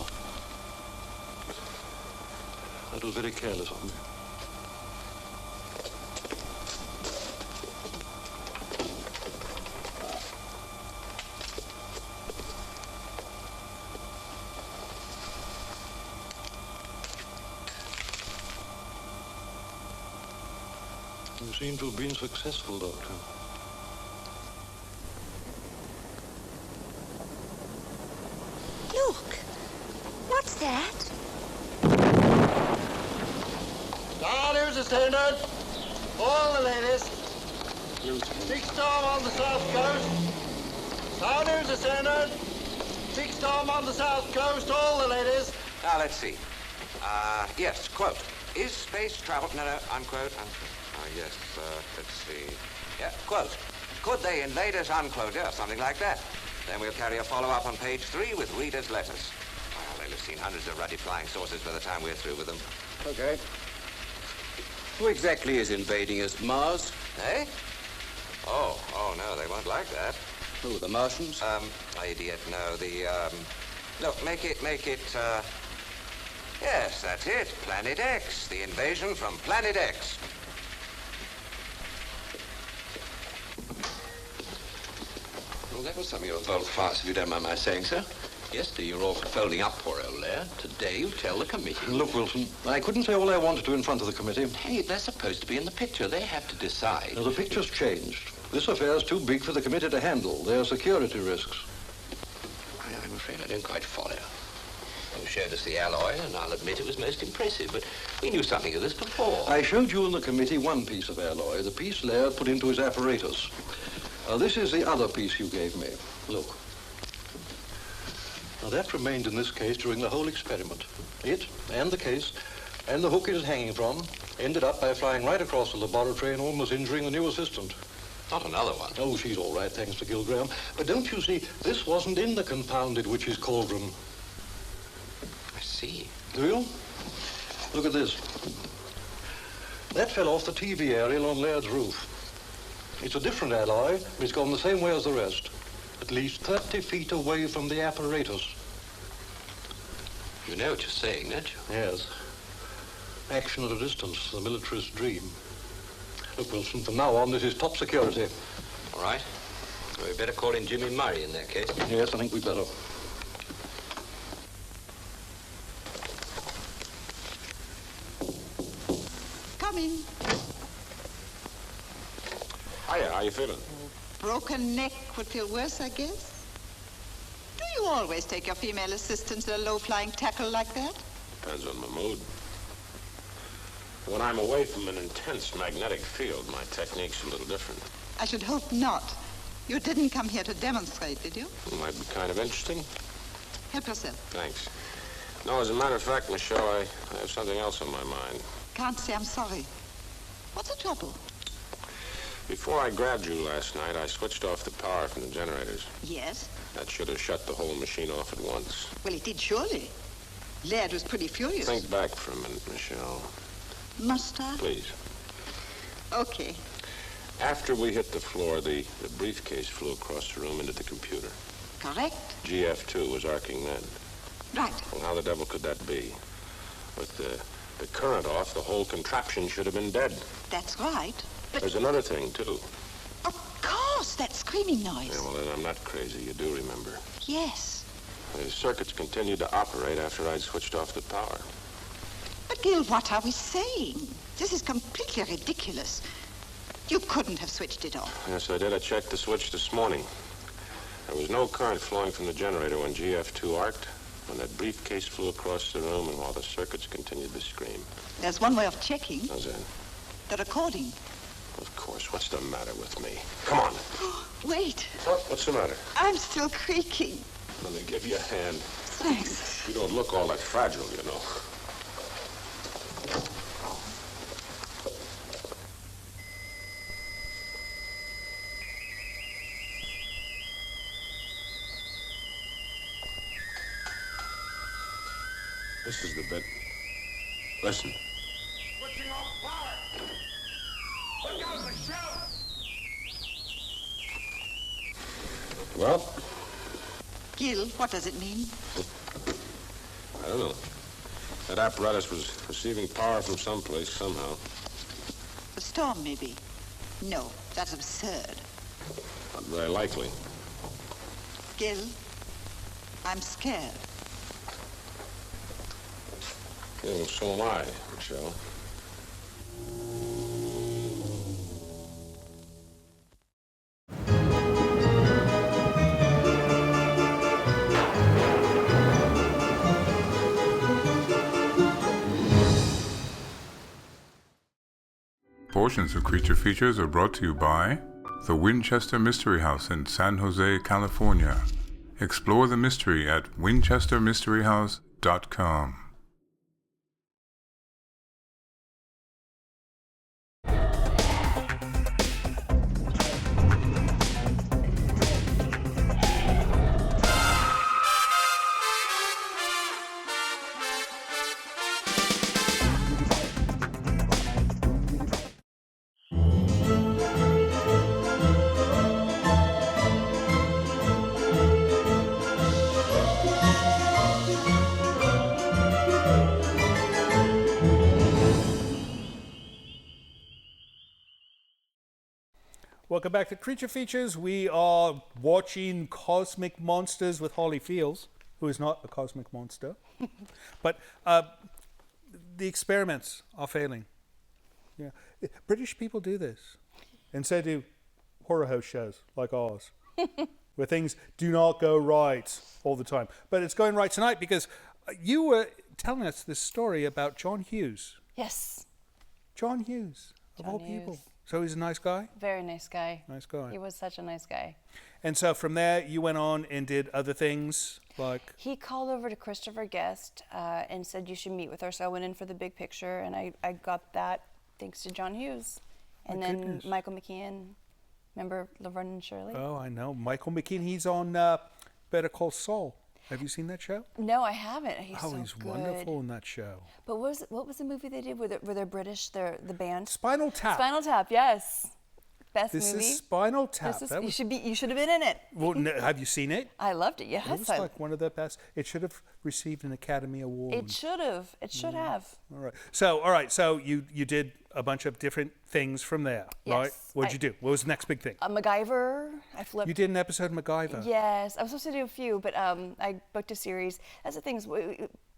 That was very careless of me. You seem to have been successful, Doctor. Look. What's that? Down here's the standard. All the ladies. Big storm on the south coast. Down here's the standard. Big storm on the south coast. All the ladies. Now, let's see. Yes, quote. Is space travel... No, unquote. Yes, let's see. Yeah, quote. Could they invade us, unquote, yeah, something like that. Then we'll carry a follow-up on page 3 with readers' letters. Well, they'll have seen hundreds of ruddy flying saucers by the time we're through with them. Okay. Who exactly is invading us? Mars? Eh? Oh, no, they won't like that. Who, the Martians? Idiot, no, look, make it, yes, that's it, Planet X, the invasion from Planet X. Well, that was some of your volte-face, if you don't mind my saying so. Yesterday you were all for folding up poor old Laird. Today you tell the committee. Look, Wilson, I couldn't say all I wanted to in front of the committee. Hey, they're supposed to be in the picture. They have to decide. Now, the picture's changed. This affair's too big for the committee to handle. There are security risks. I'm afraid I don't quite follow. You showed us the alloy, and I'll admit it was most impressive, but we knew something of this before. I showed you in the committee one piece of alloy, the piece Laird put into his apparatus. This is the other piece you gave me. Look. Now, that remained in this case during the whole experiment. It, and the case, and the hook it is hanging from, ended up by flying right across the laboratory and almost injuring the new assistant. Not another one. Oh, she's all right, thanks to Gilgraham. But don't you see, this wasn't in the confounded witch's cauldron. I see. Do you? Look at this. That fell off the TV aerial on Laird's roof. It's a different alloy, but it's gone the same way as the rest. At least 30 feet away from the apparatus. You know what you're saying, don't you? Yes. Action at a distance, the militarist's dream. Look, Wilson, from now on, this is top security. All right. Well, we better call in Jimmy Murray in that case. Yes, I think we'd better. Come in. Hiya, how you feeling? Broken neck would feel worse, I guess. Do you always take your female assistants in a low-flying tackle like that? Depends on my mood. When I'm away from an intense magnetic field, my technique's a little different. I should hope not. You didn't come here to demonstrate, did you? It might be kind of interesting. Help yourself. Thanks. No, as a matter of fact, Michelle, I have something else on my mind. Can't say I'm sorry. What's the trouble? Before I grabbed you last night, I switched off the power from the generators. Yes? That should have shut the whole machine off at once. Well, it did surely. Laird was pretty furious. Think back for a minute, Michelle. Must I? Please. Okay. After we hit the floor, the briefcase flew across the room into the computer. Correct. GF2 was arcing then. Right. Well, how the devil could that be? With the current off, the whole contraption should have been dead. That's right. But there's another thing, too. Of course, that screaming noise. Yeah, well, then I'm not crazy. You do remember. Yes. The circuits continued to operate after I'd switched off the power. But, Gil, what are we saying? This is completely ridiculous. You couldn't have switched it off. Yes, I did. I checked the switch this morning. There was no current flowing from the generator when GF2 arced, when that briefcase flew across the room, and while the circuits continued to scream. There's one way of checking. How's that? The recording. Of course. What's the matter with me? Come on. Wait. What's the matter? I'm still creaking. Let me give you a hand. Thanks. You don't look all that fragile, you know. This is the bit. Listen. Switching off power! Look out, the shell! Well, Gil, what does it mean? I don't know. That apparatus was receiving power from someplace, somehow. A storm, maybe. No, that's absurd. Not very likely. Gil, I'm scared. Yeah, well, so am I, Michelle. Portions of Creature Features are brought to you by the Winchester Mystery House in San Jose, California. Explore the mystery at winchestermysteryhouse.com. Welcome back to Creature Features. We are watching Cosmic Monsters with Holly Fields, who is not a cosmic monster. But the experiments are failing. Yeah, British people do this. And so do horror host shows like ours, where things do not go right all the time. But it's going right tonight because you were telling us this story about John Hughes. Yes. John Hughes, of all people. So he's a nice guy? Very nice guy. Nice guy. He was such a nice guy. And so from there, you went on and did other things like... He called over to Christopher Guest and said, you should meet with her. So I went in for the big picture, and I got that thanks to John Hughes. And then goodness. Michael McKean. Remember Laverne and Shirley? Oh, I know. Michael McKean, he's on Better Call Saul. Have you seen that show? No, I haven't. He's so he's good. wonderful in that show. But what was the movie they did where they're British, the band? Spinal Tap. Spinal Tap, yes. Best This movie. is Spinal Tap. You should have been in it. Well, have you seen it? I loved it. Yes, It was like one of the best. It should have received an Academy Award. It should have. It should have. All right. So you did a bunch of different things from there, right? Yes, What'd you do? What was the next big thing? MacGyver. I flipped. You did an episode of MacGyver. Yes, I was supposed to do a few, but I booked a series. That's the thing is,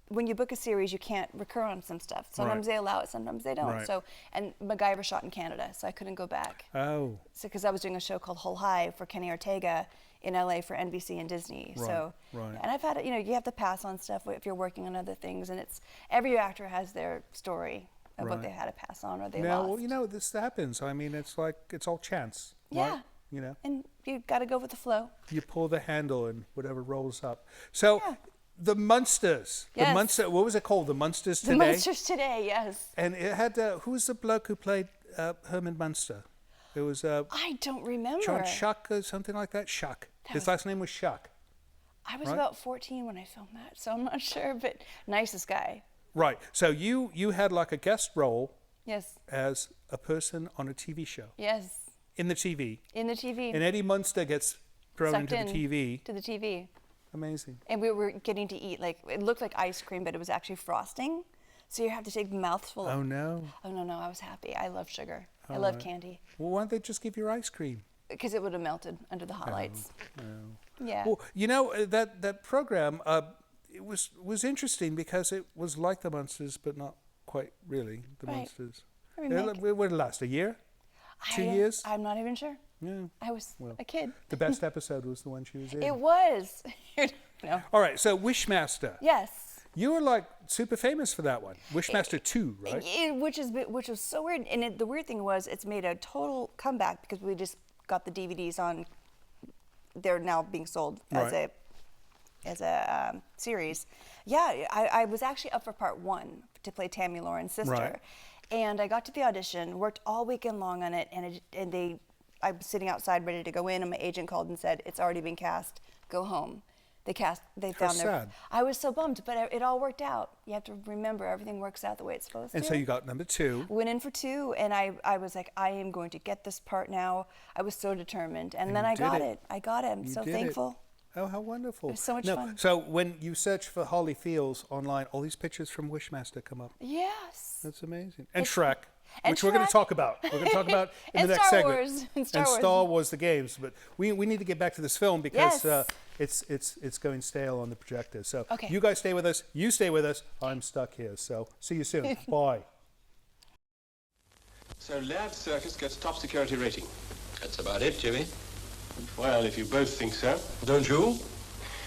when you book a series, you can't recur on some stuff. Sometimes they allow it, sometimes they don't. Right. So, and MacGyver shot in Canada, so I couldn't go back. Oh. So, because I was doing a show called Hull High for Kenny Ortega in LA for NBC and Disney. Right, So, right. and I've had, you have to pass on stuff if you're working on other things, and it's every actor has their story of what Right. they had to pass on or they Now, lost. well, this happens. I mean, it's like it's all chance. Yeah. Right? And you got to go with the flow. You pull the handle and whatever rolls up. So, the Munsters. Yes. The Munster. What was it called? The Munsters Today. The Monsters Today, yes. And it had who was the bloke who played Herman Munster? It was I don't remember. John Shuck or something like that. Shuck. His last name was Shuck. I was right? about 14 when I filmed that, so I'm not sure, but nicest guy. Right. So you had like a guest role. Yes. As a person on a TV show. Yes. In the TV. In the TV. And Eddie Munster gets thrown Sucked into the TV. To the TV. Amazing. And we were getting to eat, like, it looked like ice cream, but it was actually frosting. So you have to take a mouthful. Oh, no. Oh, no, I was happy. I love sugar. I All love right. candy. Well, why don't they just give you ice cream? Because it would have melted under the hot lights. Yeah. Well, that program, it was interesting because it was like the Munsters, but not quite really the Right. Munsters. A remake. What did it last? A year? 2 years? I'm not even sure. Yeah. I was a kid. The best episode was the one she was in. It was. No. All right, so Wishmaster. Yes. You were like super famous for that one. Wishmaster 2, right? Which was so weird. And the weird thing was it's made a total comeback because we just got the DVDs on. They're now being sold as Right. series. Yeah, I was actually up for part 1 to play Tammy Lauren's sister. Right. And I got to the audition, worked all weekend long on it, and I was sitting outside ready to go in, and my agent called and said, "It's already been cast. Go home." They found sad. I was so bummed, but it all worked out. You have to remember, everything works out the way it's supposed to. And so you got number 2. Went in for 2, and I was like, I am going to get this part now. I was so determined, and then I got it. I got it. I'm so thankful. Oh, how wonderful. It was so much fun. So when you search for Holly Fields online, all these pictures from Wishmaster come up. Yes. That's amazing. And Shrek, and which we're going to talk about. We're going to talk about in the next Star segment. Wars. And Star Wars, the games. But we need to get back to this film because Yes. it's going stale on the projector. So Okay. you guys stay with us. You stay with us. I'm stuck here. So see you soon. Bye. So Laird Circus gets top security rating. That's about it, Jimmy. Well, if you both think so. Don't you?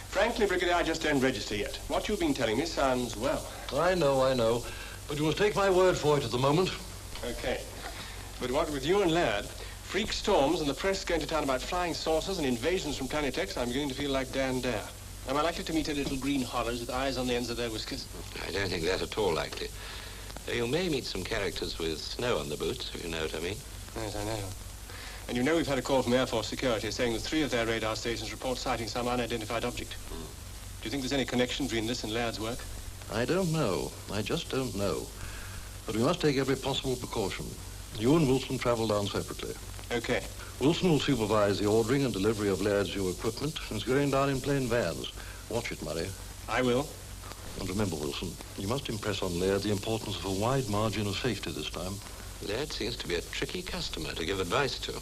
Frankly, Brigadier, I just don't register yet. What you've been telling me sounds well. I know. But you must take my word for it at the moment. Okay. But what with you and Laird, freak storms and the press going to town about flying saucers and invasions from Planet X, I'm beginning to feel like Dan Dare. Am I likely to meet a little green horrors with eyes on the ends of their whiskers? I don't think that at all likely. Though you may meet some characters with snow on the boots, if you know what I mean. Yes, I know. And you know we've had a call from Air Force Security saying that 3 of their radar stations report sighting some unidentified object. Do you think there's any connection between this and Laird's work? I don't know. I just don't know. But we must take every possible precaution. You and Wilson travel down separately. Okay. Wilson will supervise the ordering and delivery of Laird's new equipment, and it's going down in plain vans. Watch it, Murray. I will. And remember, Wilson, you must impress on Laird the importance of a wide margin of safety this time. Laird seems to be a tricky customer to give advice to.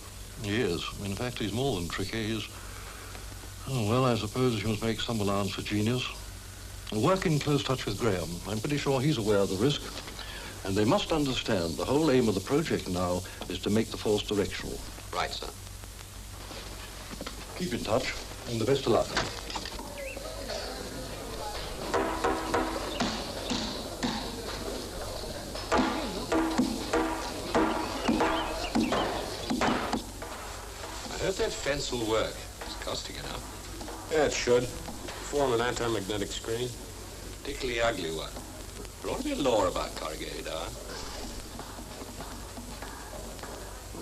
He is. In fact, he's more than tricky. He's... Oh, well, I suppose you must make some allowance for genius. Work in close touch with Graham. I'm pretty sure he's aware of the risk. And they must understand the whole aim of the project now is to make the force directional. Right, sir. Keep in touch, and the best of luck. I hope that fence will work. It's costing enough. Yeah, it should. Form an anti-magnetic screen. Particularly ugly one. There ought to be a law about corrugated iron.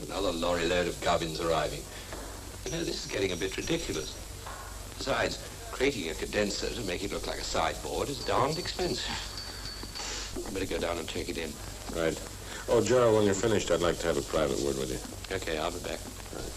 Another lorry load of gubbins arriving. You know, this is getting a bit ridiculous. Besides, creating a condenser to make it look like a sideboard is darned expensive. I better go down and take it in. Right. Oh, Gerald, when you're finished, I'd like to have a private word with you. Okay, I'll be back. Right.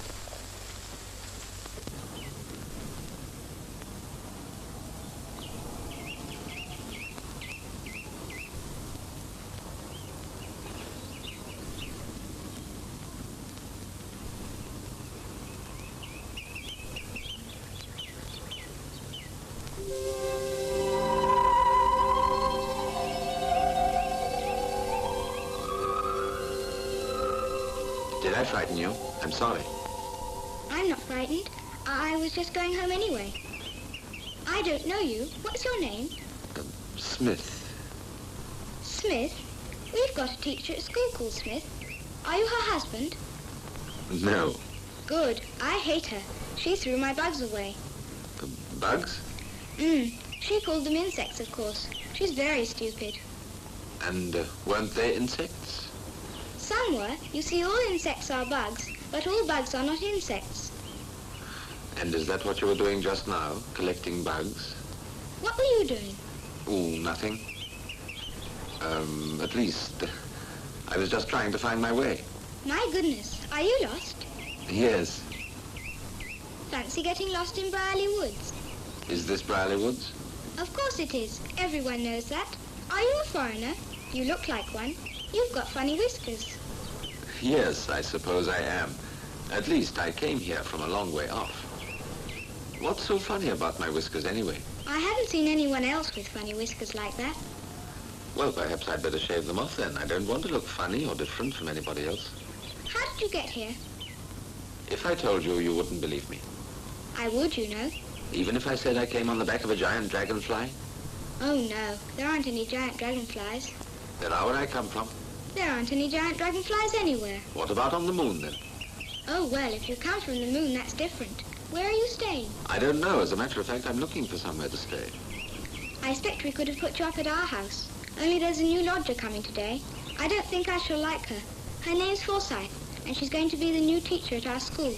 Did I frighten you? I'm sorry. I'm not frightened. I was just going home anyway. I don't know you. What's your name? Smith. Smith? We've got a teacher at school called Smith. Are you her husband? No. Good. I hate her. She threw my bugs away. Bugs? She called them insects, of course. She's very stupid. And weren't they insects? Some were. You see, all insects are bugs, but all bugs are not insects. And is that what you were doing just now? Collecting bugs? What were you doing? Oh, nothing. At least, I was just trying to find my way. My goodness, are you lost? Yes. Fancy getting lost in Brierley Woods. Is this Brierley Woods? Of course it is. Everyone knows that. Are you a foreigner? You look like one. You've got funny whiskers. Yes, I suppose I am. At least I came here from a long way off. What's so funny about my whiskers anyway? I haven't seen anyone else with funny whiskers like that. Well, perhaps I'd better shave them off then. I don't want to look funny or different from anybody else. How did you get here? If I told you, you wouldn't believe me. I would, you know. Even if I said I came on the back of a giant dragonfly? Oh, no. There aren't any giant dragonflies. There are where I come from. There aren't any giant dragonflies anywhere. What about on the moon, then? Oh, well, if you come from the moon, that's different. Where are you staying? I don't know. As a matter of fact, I'm looking for somewhere to stay. I expect we could have put you up at our house. Only there's a new lodger coming today. I don't think I shall like her. Her name's Forsyth, and she's going to be the new teacher at our school.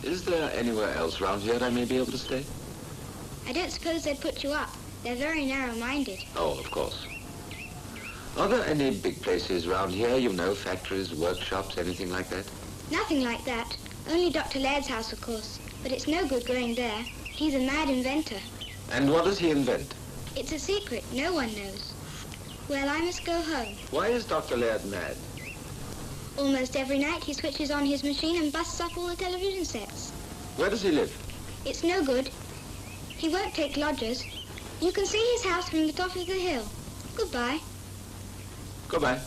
Is there anywhere else round here I may be able to stay? I don't suppose they'd put you up. They're very narrow-minded. Oh, of course. Are there any big places round here, you know, factories, workshops, anything like that? Nothing like that. Only Dr. Laird's house, of course. But it's no good going there. He's a mad inventor. And what does he invent? It's a secret. No one knows. Well, I must go home. Why is Dr. Laird mad? Almost every night he switches on his machine and busts up all the television sets. Where does he live? It's no good. He won't take lodgers. You can see his house from the top of the hill. Goodbye. Goodbye.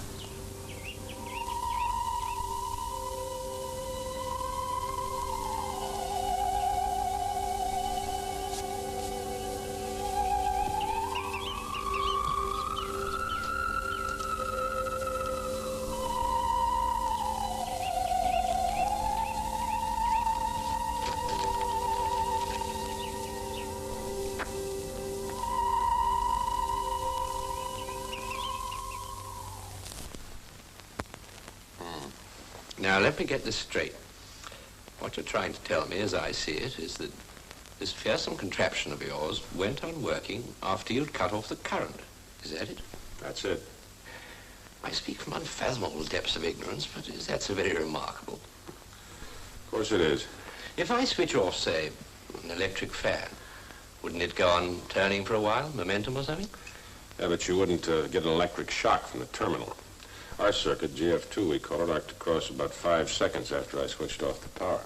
Now, let me get this straight. What you're trying to tell me, as I see it, is that this fearsome contraption of yours went on working after you'd cut off the current. Is that it? That's it. I speak from unfathomable depths of ignorance, but is that so very remarkable? Of course it is. If I switch off, say, an electric fan, wouldn't it go on turning for a while, momentum or something? Yeah, but you wouldn't get an electric shock from the terminal. Our circuit, GF2, we call it, arced across about 5 seconds after I switched off the power.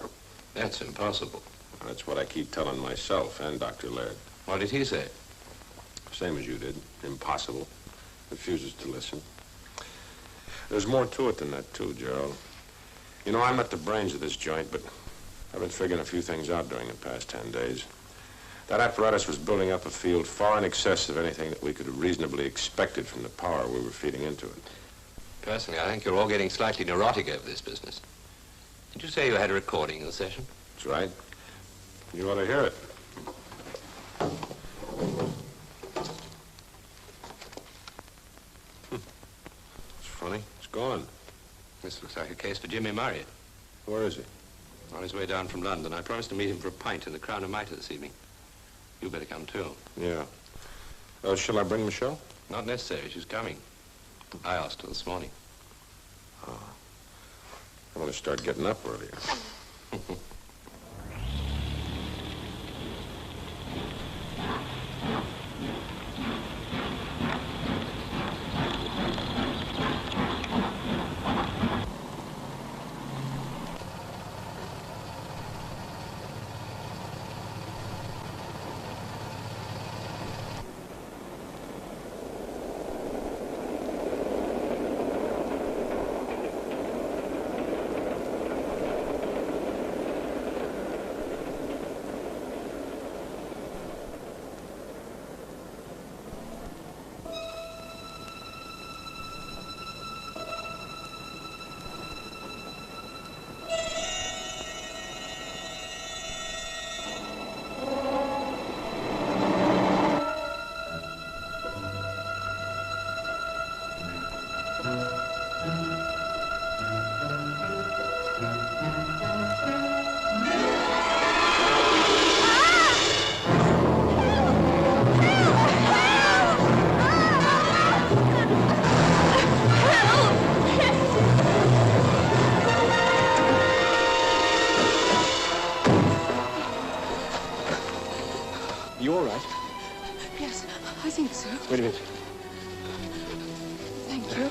That's impossible. That's what I keep telling myself and Dr. Laird. What did he say? Same as you did. Impossible. Refuses to listen. There's more to it than that, too, Gerald. You know, I'm not the brains of this joint, but I've been figuring a few things out during the past 10 days. That apparatus was building up a field far in excess of anything that we could have reasonably expected from the power we were feeding into it. Personally, I think you're all getting slightly neurotic over this business. Did you say you had a recording of the session? That's right. You ought to hear it. It's funny. It's gone. This looks like a case for Jimmy Murray. Where is he? On his way down from London. I promised to meet him for a pint in the Crown and Mitre this evening. You better come too. Yeah. Shall I bring Michelle? Not necessary. She's coming. I asked her this morning. I'm going to start getting up earlier. You all right? Yes, I think so. Wait a minute. Thank you.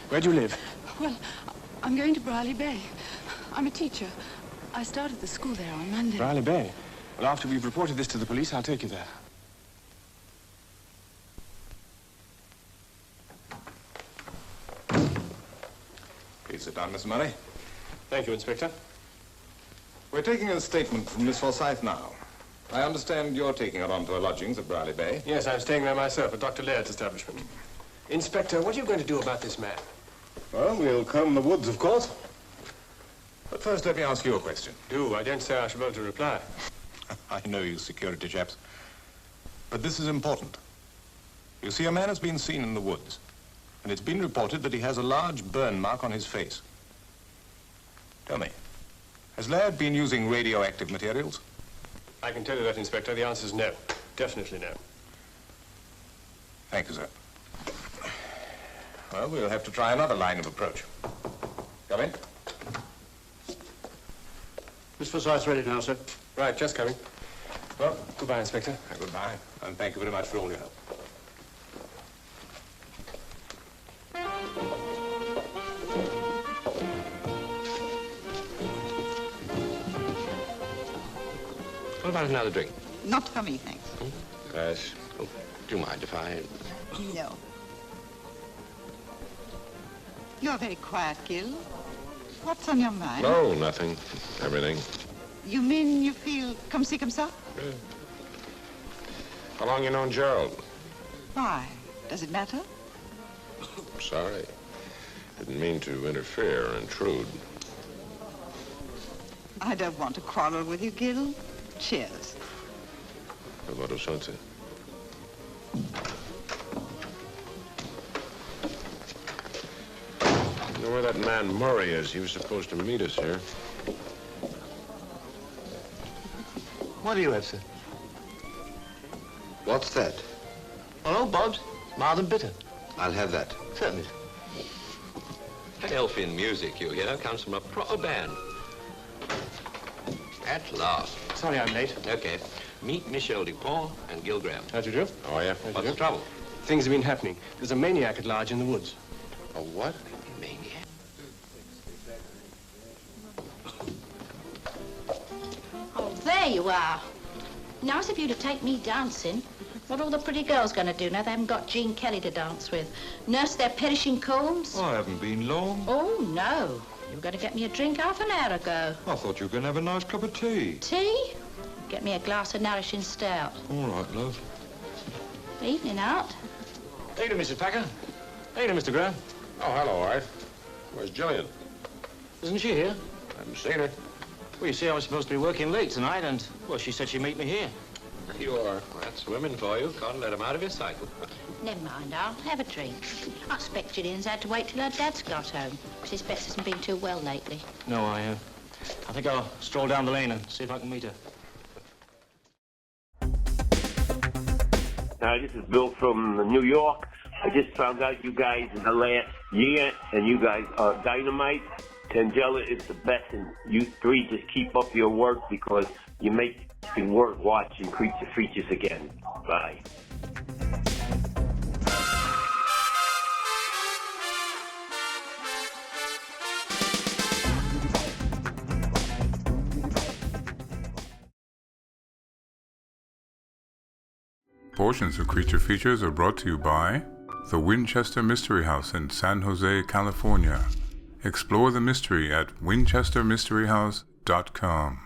Where do you live? Well, I'm going to Brierley Bay. I'm a teacher. I started the school there on Monday. Brierley Bay? Well, after we've reported this to the police, I'll take you there. Please sit down, Mr. Murray. Thank you, Inspector. We're taking a statement from Miss Forsyth now. I understand you're taking her on to her lodgings at Brierley Bay. Yes, I'm staying there myself at Dr. Laird's establishment. Inspector, what are you going to do about this man? Well, we'll comb the woods, of course. But first, let me ask you a question. Do. I don't say I shall be able to reply. I know you security chaps. But this is important. You see, a man has been seen in the woods, and it's been reported that he has a large burn mark on his face. Tell me, has Laird been using radioactive materials? I can tell you that, Inspector. The answer is no. Definitely no. Thank you, sir. Well, we'll have to try another line of approach. Come in. Miss Forsyth's ready now, sir. Right, just coming. Well, goodbye, Inspector. Goodbye, and thank you very much for all your help. What about another drink? Not for me, thanks. Yes. Oh, do you mind if I... No. You're very quiet, Gil. What's on your mind? No, nothing. Everything. You mean you feel comme ci, comme ça? How long you known Gerald? Why? Does it matter? Sorry. Didn't mean to interfere or intrude. I don't want to quarrel with you, Gil. Cheers. What sollte? You know where that man Murray is? He was supposed to meet us here. What do you have, sir? What's that? Oh, Bob's. Mild and bitter. I'll have that. Certainly. That elfin music you hear comes from a proper band. At last. Sorry I'm late. Okay. Meet Michel Dupont and Gil Graham. How'd you do? Oh, yeah? What's the trouble? Things have been happening. There's a maniac at large in the woods. A what? Maniac? Oh, there you are. Nice of you to take me dancing. What are all the pretty girls going to do now they haven't got Jean Kelly to dance with? Nurse their perishing colds? I haven't been long. Oh, no. You were going to get me a drink half an hour ago. I thought you were going to have a nice cup of tea. Tea? Get me a glass of nourishing stout. All right, love. Evening out. Evening, Mrs. Packer. Evening, Mr. Graham. Oh, hello, Art. Where's Jillian? Isn't she here? I haven't seen her. Well, you see, I was supposed to be working late tonight, and, well, she said she'd meet me here. You are. That's women for you. Can't let them out of your sight. Never mind, I'll have a drink. I expect Gillian's had to wait till her dad's got home. Mrs. Betts hasn't been too well lately. No, I think I'll stroll down the lane and see if I can meet her. Hi, this is Bill from New York. I just found out you guys in the last year, and you guys are dynamite. Tangela is the best, and you three just keep up your work because you make it worth watching Creature Features again. Bye. Portions of Creature Features are brought to you by the Winchester Mystery House in San Jose, California. Explore the mystery at winchestermysteryhouse.com.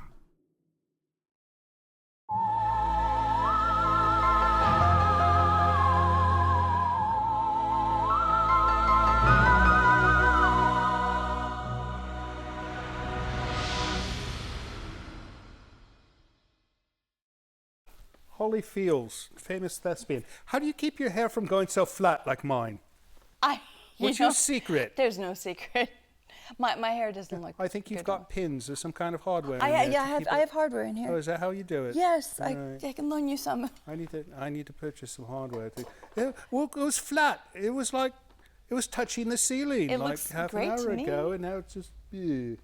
Holly Fields, famous thespian. How do you keep your hair from going so flat like mine? What's your secret? There's no secret. My hair doesn't look. I think you've got pins or some kind of hardware. I have hardware in here. Oh, is that how you do it? Yes, Right. I can loan you some. I need to purchase some hardware. Yeah, well, it was flat. It was like it was touching the ceiling It like looks half great an hour to me. ago, and now it's just You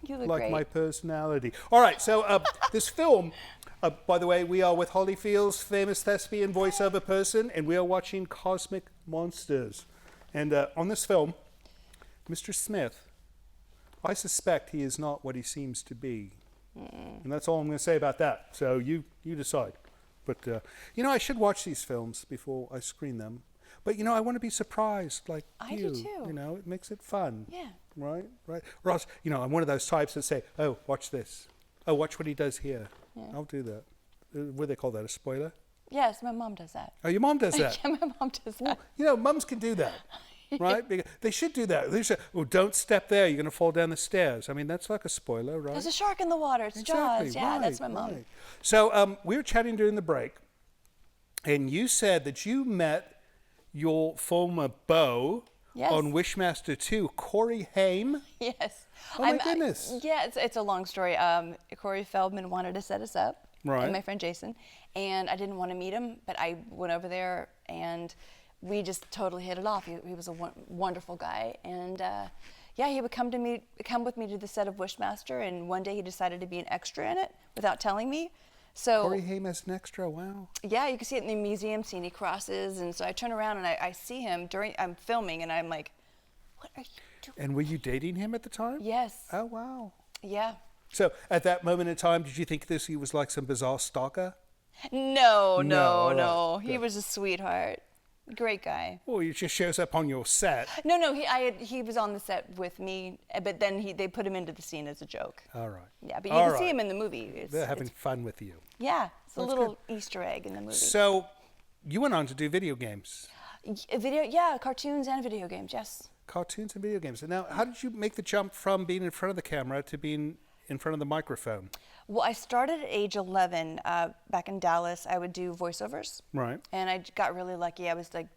look like great. my personality. All right, so this film. By the way, we are with Holly Fields, famous thespian voiceover person, and we are watching Cosmic Monsters. And on this film, Mr. Smith, I suspect he is not what he seems to be. And that's all I'm going to say about that. So you decide. But, I should watch these films before I screen them. But, I want to be surprised like I you. do too. It makes it fun. Yeah. Right? Or else, I'm one of those types that say, oh, watch this. Oh, watch what he does here. Yeah. I'll do that. What do they call that, a spoiler? Yes, my mom does that. Oh, your mom does that? Yeah, my mom does that. Well, mums can do that. right? Because they should do that. They should, oh, don't step there. You're going to fall down the stairs. I mean, that's like a spoiler, right? There's a shark in the water. It's Jaws. Yeah, that's my mom. Right. So we were chatting during the break, and you said that you met your former beau on Wishmaster 2, Corey Haim. Yes. Oh, my goodness. Yeah, it's a long story. Corey Feldman wanted to set us up, and my friend Jason, and I didn't want to meet him, but I went over there, and we just totally hit it off. He was a wonderful guy, and he would come with me to the set of Wishmaster, and one day he decided to be an extra in it without telling me. So Corey Haim as an extra, wow. Yeah, you can see it in the museum, seeing he crosses, and so I turn around and I see him I'm filming, and I'm like, what are you doing? And were you dating him at the time? Yes. Oh, wow. Yeah. So at that moment in time, did you think he was like some bizarre stalker? No. He was a sweetheart. Great guy. Well, he just shows up on your set. No, he was on the set with me, but then they put him into the scene as a joke. All right. Yeah, but you can see him in the movie. They're having fun with you. Yeah, it's a little Easter egg in the movie. So you went on to do video games. Cartoons and video games, yes. Cartoons and video games. And now, how did you make the jump from being in front of the camera to being in front of the microphone? Well, I started at age 11 back in Dallas. I would do voiceovers. Right. And I got really lucky. I was like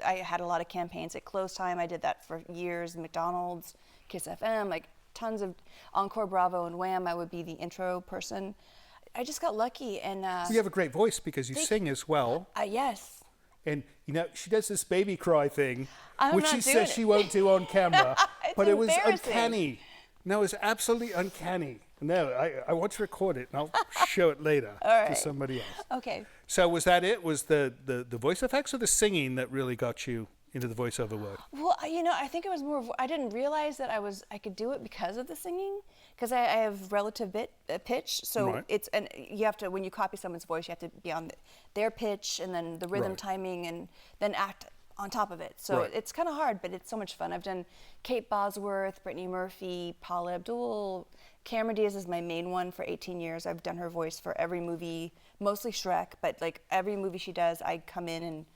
I had a lot of campaigns at Close Time. I did that for years. McDonald's, Kiss FM, like tons of Encore Bravo and Wham. I would be the intro person. I just got lucky. And you have a great voice because you sing as well. Yes. And, she does this baby cry thing, I'm which not she doing says she won't do on camera. But it was embarrassing. uncanny. No, it's absolutely uncanny. No, I want to record it, and I'll show it later to somebody else. Okay. So was that it? Was the voice effects or the singing that really got you into the voiceover work? Well, I think it was more. I didn't realize that I could do it because of the singing, because I have relative pitch. So you have to, when you copy someone's voice, you have to be on their pitch and then the rhythm timing and then act on top of it. So it's kind of hard, but it's so much fun. I've done Kate Bosworth, Brittany Murphy, Paula Abdul. Cameron Diaz is my main one for 18 years. I've done her voice for every movie, mostly Shrek, but like every movie she does, I come in and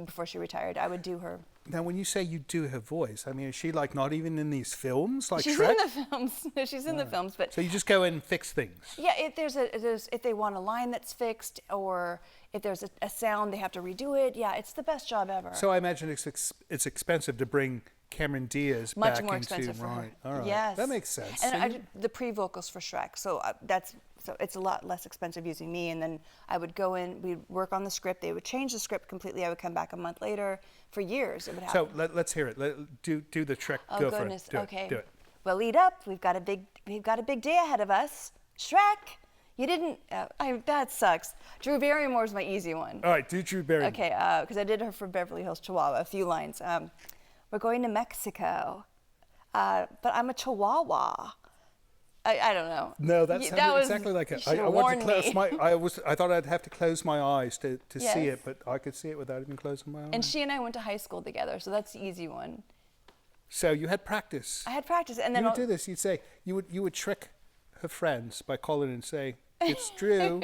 before she retired, I would do her. Now, when you say you do her voice, I mean, is she like not even in these films like she's Shrek? She's in the films. No, she's in the films, but so you just go in and fix things. Yeah, if they want a line that's fixed, or if there's a sound they have to redo it. Yeah, it's the best job ever. So I imagine it's expensive to bring Cameron Diaz much back more into expensive for her. All right. Yes, that makes sense. And I did the pre-vocals for Shrek, so it's a lot less expensive using me. And then I would go in, we'd work on the script. They would change the script completely. I would come back a month later. For years, it would happen. So let's hear it. Do the trick. Oh go goodness. For it. Okay. Do it. Well, lead up. We've got a big day ahead of us. Shrek. You didn't. That sucks. Drew Barrymore's my easy one. All right, do Drew Barrymore. Okay, because I did her for Beverly Hills Chihuahua. A few lines. We're going to Mexico, but I'm a Chihuahua. I don't know. No, that sounded exactly like it. I wanted to close I thought I'd have to close my eyes to see it, but I could see it without even closing my eyes. And she and I went to high school together, so that's the easy one. So you had practice. I had practice, and then you would do this. You'd say you would trick her friends by calling and say, "It's Drew.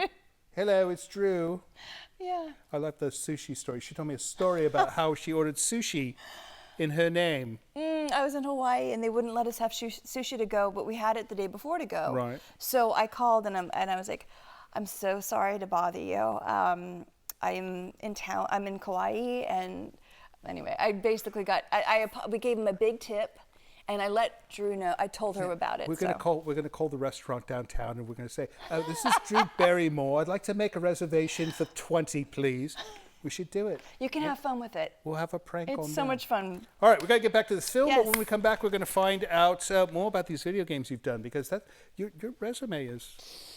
Hello, it's Drew." Yeah. I love the sushi story. She told me a story about how she ordered sushi in her name. I was in Hawaii and they wouldn't let us have sushi to go, but we had it the day before to go. Right. So I called and I was like, I'm so sorry to bother you. I'm in town. I'm in Kauai, and anyway, I basically we gave him a big tip, and I let Drew know. I told her about it. We're gonna call the restaurant downtown, and we're gonna say, "This is Drew Barrymore. I'd like to make a reservation for 20, please." We should do it. You can have fun with it. We'll have a prank on them. It's so much fun. All right, we've got to get back to this film, Yes. but when we come back, we're going to find out more about these video games you've done, because your resume is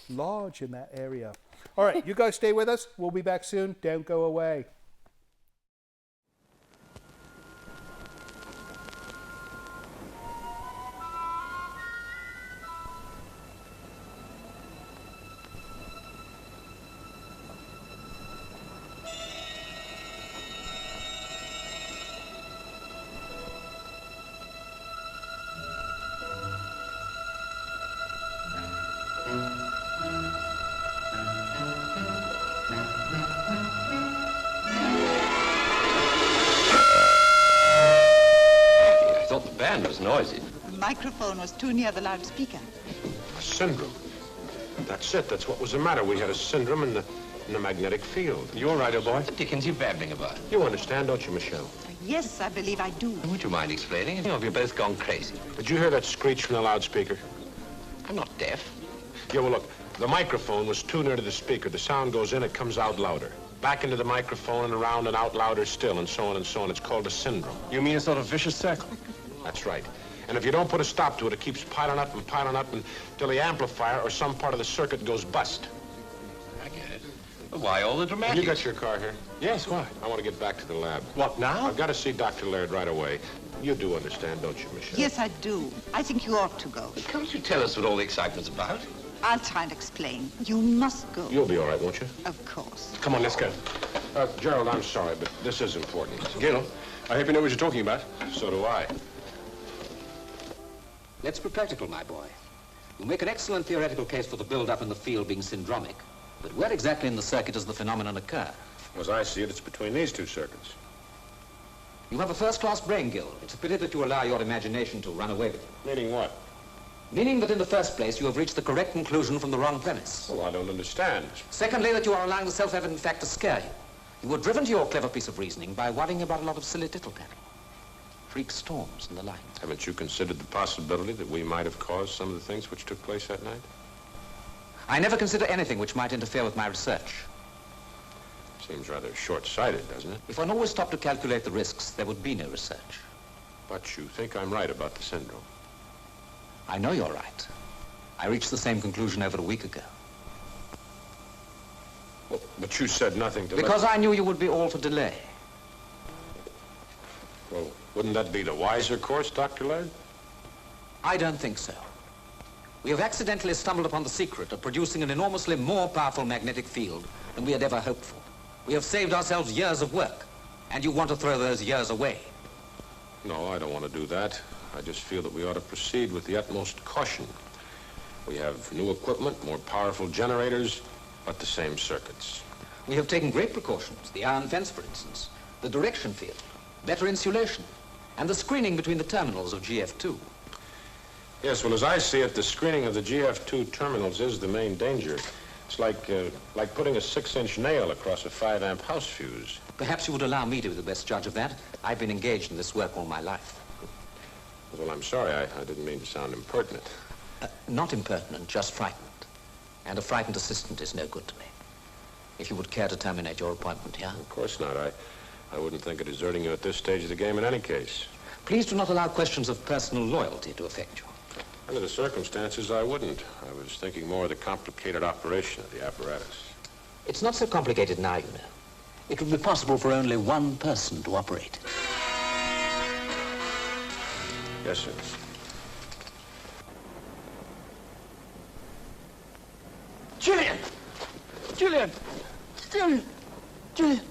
large in that area. All right, you guys stay with us. We'll be back soon. Don't go away. was noisy. The microphone was too near the loudspeaker. A syndrome. That's it. That's what was the matter. We had a syndrome in the magnetic field. You all right, old boy? What the dickens are you babbling about? You understand, don't you, Michelle? Yes, I believe I do. Would you mind explaining? You know, you've both gone crazy. Did you hear that screech from the loudspeaker? I'm not deaf. Yeah, well, look, the microphone was too near to the speaker. The sound goes in, it comes out louder. Back into the microphone and around and out louder still, and so on and so on. It's called a syndrome. You mean a sort of vicious circle? That's right. And if you don't put a stop to it, it keeps piling up until the amplifier or some part of the circuit goes bust. I get it. But why all the dramatic? You got your car here? Yes, why? I want to get back to the lab. What, now? I've got to see Dr. Laird right away. You do understand, don't you, Michelle? Yes, I do. I think you ought to go. But can't you tell us what all the excitement's about? I'll try and explain. You must go. You'll be all right, won't you? Of course. Come on, let's go. Gerald, I'm sorry, but this is important. Gil, I hope you know what you're talking about. So do I. Let's be practical, my boy. You make an excellent theoretical case for the build-up in the field being syndromic. But where exactly in the circuit does the phenomenon occur? As I see it, it's between these two circuits. You have a first-class brain, Gil. It's a pity that you allow your imagination to run away with you. Meaning what? Meaning that in the first place, you have reached the correct conclusion from the wrong premise. Oh, I don't understand. Secondly, that you are allowing the self-evident fact to scare you. You were driven to your clever piece of reasoning by worrying about a lot of silly tittle-tattle. Freak storms and the like. Haven't you considered the possibility that we might have caused some of the things which took place that night? I never consider anything which might interfere with my research. Seems rather short-sighted, doesn't it? If one always stopped to calculate the risks, there would be no research. But you think I'm right about the syndrome? I know you're right. I reached the same conclusion over a week ago. Well, but you said nothing to Because I knew you would be all for delay. Well, wouldn't that be the wiser course, Dr. Laird? I don't think so. We have accidentally stumbled upon the secret of producing an enormously more powerful magnetic field than we had ever hoped for. We have saved ourselves years of work, and you want to throw those years away. No, I don't want to do that. I just feel that we ought to proceed with the utmost caution. We have new equipment, more powerful generators, but the same circuits. We have taken great precautions. The iron fence, for instance, the direction field, better insulation, and the screening between the terminals of GF2. Yes, well, as I see it, the screening of the GF2 terminals is the main danger. It's like putting a 6-inch nail across a 5-amp house fuse. Perhaps you would allow me to be the best judge of that. I've been engaged in this work all my life. Well, I'm sorry. I didn't mean to sound impertinent. Not impertinent, just frightened. And a frightened assistant is no good to me. If you would care to terminate your appointment here. Of course not. I wouldn't think of deserting you at this stage of the game in any case. Please do not allow questions of personal loyalty to affect you. Under the circumstances, I wouldn't. I was thinking more of the complicated operation of the apparatus. It's not so complicated now, you know. It would be possible for only one person to operate. Yes, sir. Julian! Julian! Julian! Julian!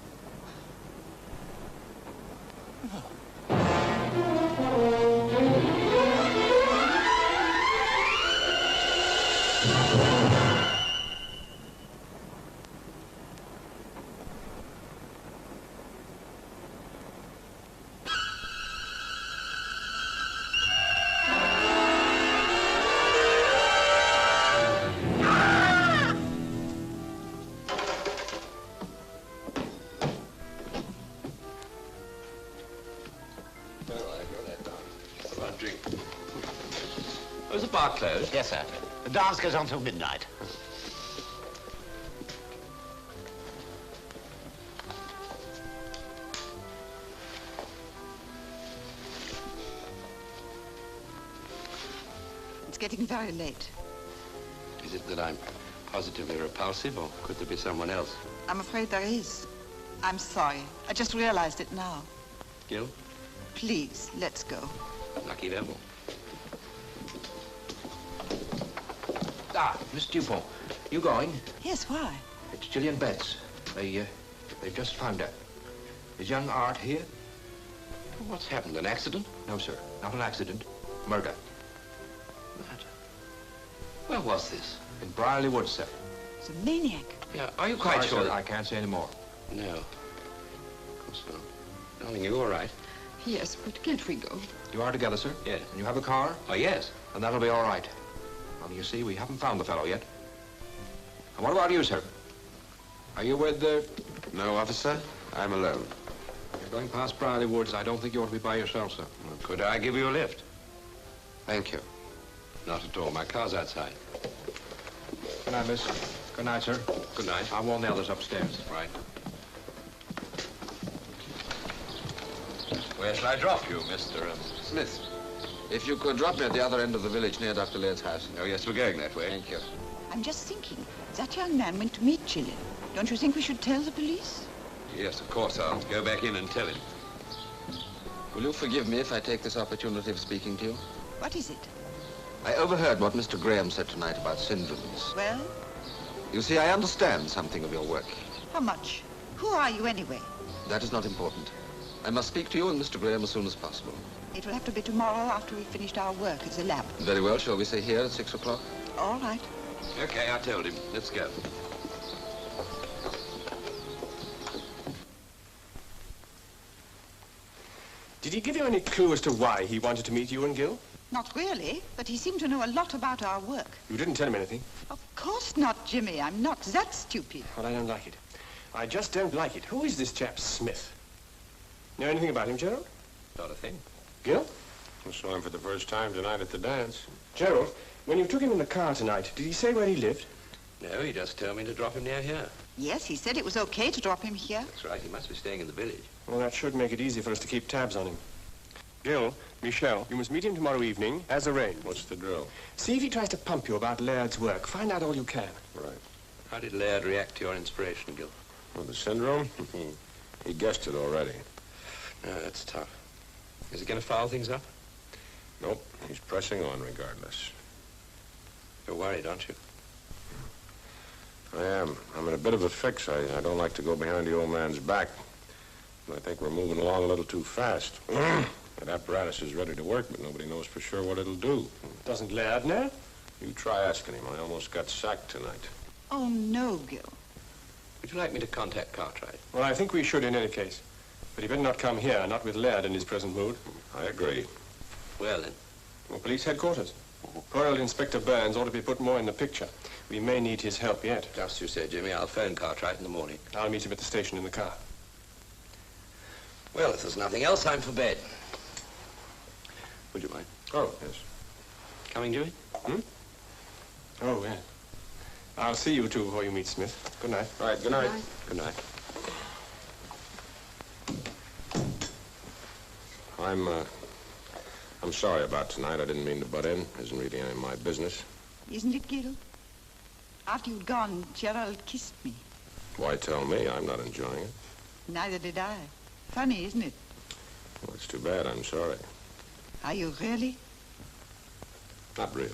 Was the bar closed? Yes, sir. The dance goes on till midnight. It's getting very late. Is it that I'm positively repulsive, or could there be someone else? I'm afraid there is. I'm sorry. I just realized it now. Gil? Please, let's go. Lucky devil. Ah, Miss Dupont, you going? Yes, why? It's Gillian Betts. They've just found her. Is young Art here? What's happened, an accident? No, sir, not an accident. Murder. Murder? Where was this? In Brierley Woods, sir. It's a maniac. Yeah, are you quite sure? Sir, I can't say any more. No. Of course not. Darling, you all right? Yes, but can't we go? You are together, sir? Yes. And you have a car? Oh, yes. And that'll be all right. Only you see, we haven't found the fellow yet. And what about you, sir? Are you with No, officer. I'm alone. You're going past Brierley Woods. I don't think you ought to be by yourself, sir. Well, could I give you a lift? Thank you. Not at all. My car's outside. Good night, miss. Good night, sir. Good night. I'll warn the others upstairs. Right. Where shall I drop you, Mr. Smith? If you could drop me at the other end of the village near Dr. Laird's house. Oh, yes, we're going that way. Thank you. I'm just thinking, that young man went to meet Gillian. Don't you think we should tell the police? Yes, of course. I'll go back in and tell him. Will you forgive me if I take this opportunity of speaking to you? What is it? I overheard what Mr. Graham said tonight about syndromes. Well, You see, I understand something of your work. how much? Who are you anyway? That is not important. I must speak to you and Mr. Graham as soon as possible. It will have to be tomorrow after we've finished our work at the lab. Very well. Shall we say here at 6 o'clock? All right. Okay, I told him. Let's go. Did he give you any clue as to why he wanted to meet you and Gil? Not really, but he seemed to know a lot about our work. You didn't tell him anything? Of course not, Jimmy. I'm not that stupid. Well, I don't like it. I just don't like it. Who is this chap Smith? Know anything about him, Gerald? Not a thing. Gil? I saw him for the first time tonight at the dance. Gerald, when you took him in the car tonight, did he say where he lived? No, he just told me to drop him near here. Yes, he said it was okay to drop him here. That's right. He must be staying in the village. Well, that should make it easy for us to keep tabs on him. Gil, Michelle, you must meet him tomorrow evening, as arranged. What's the drill? See if he tries to pump you about Laird's work. Find out all you can. Right. How did Laird react to your inspiration, Gil? Well, the syndrome? He guessed it already. No, that's tough. Is he going to foul things up? Nope. He's pressing on regardless. You're worried, aren't you? I am. I'm in a bit of a fix. I don't like to go behind the old man's back. But I think we're moving along a little too fast. That apparatus is ready to work, but nobody knows for sure what it'll do. Doesn't Laird know? You try asking him. I almost got sacked tonight. Oh, no, Gil. Would you like me to contact Cartwright? Well, I think we should in any case. But he better not come here, not with Laird in his present mood. I agree. Well, then. Well, police headquarters. Poor old Inspector Burns ought to be put more in the picture. We may need his help yet. Just you say, Jimmy. I'll phone Cartwright in the morning. I'll meet him at the station in the car. Well, if there's nothing else, I'm for bed. Would you mind? Oh, yes. Coming, Jimmy? Oh, yeah. I'll see you two before you meet Smith. Good night. All right, good night. Good night. I'm sorry about tonight. I didn't mean to butt in. Isn't really any of my business. Isn't it, Gil? After you'd gone, Gerald kissed me. Why tell me? I'm not enjoying it. Neither did I. Funny, isn't it? Well, it's too bad. I'm sorry. Are you really? Not really.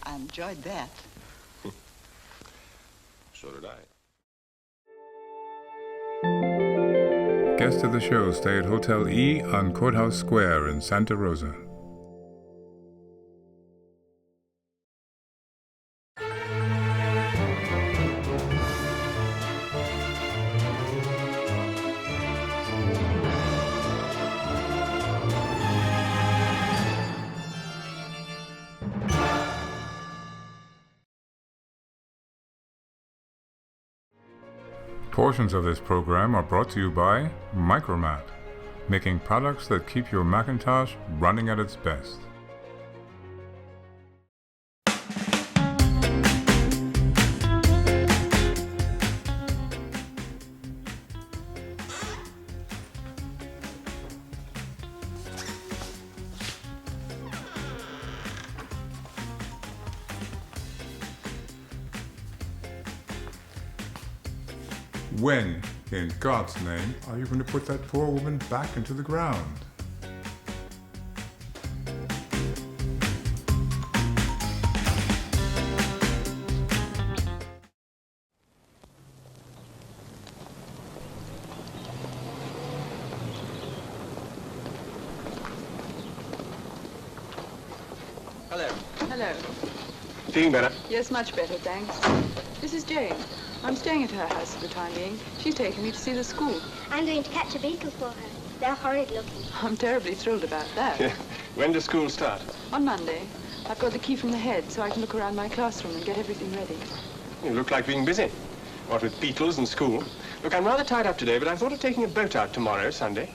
I enjoyed that. So did I. Guests of the show stay at Hotel E on Courthouse Square in Santa Rosa. Portions of this program are brought to you by Micromat, making products that keep your Macintosh running at its best. When, in God's name, are you going to put that poor woman back into the ground? Hello. Hello. Feeling better? Yes, much better, thanks. This is Jane. I'm staying at her house for the time being. She's taking me to see the school. I'm going to catch a beetle for her. They're horrid looking. I'm terribly thrilled about that. Yeah. When does school start? On Monday. I've got the key from the head, so I can look around my classroom and get everything ready. You look like being busy. What with beetles and school. Look, I'm rather tied up today, but I thought of taking a boat out tomorrow, Sunday.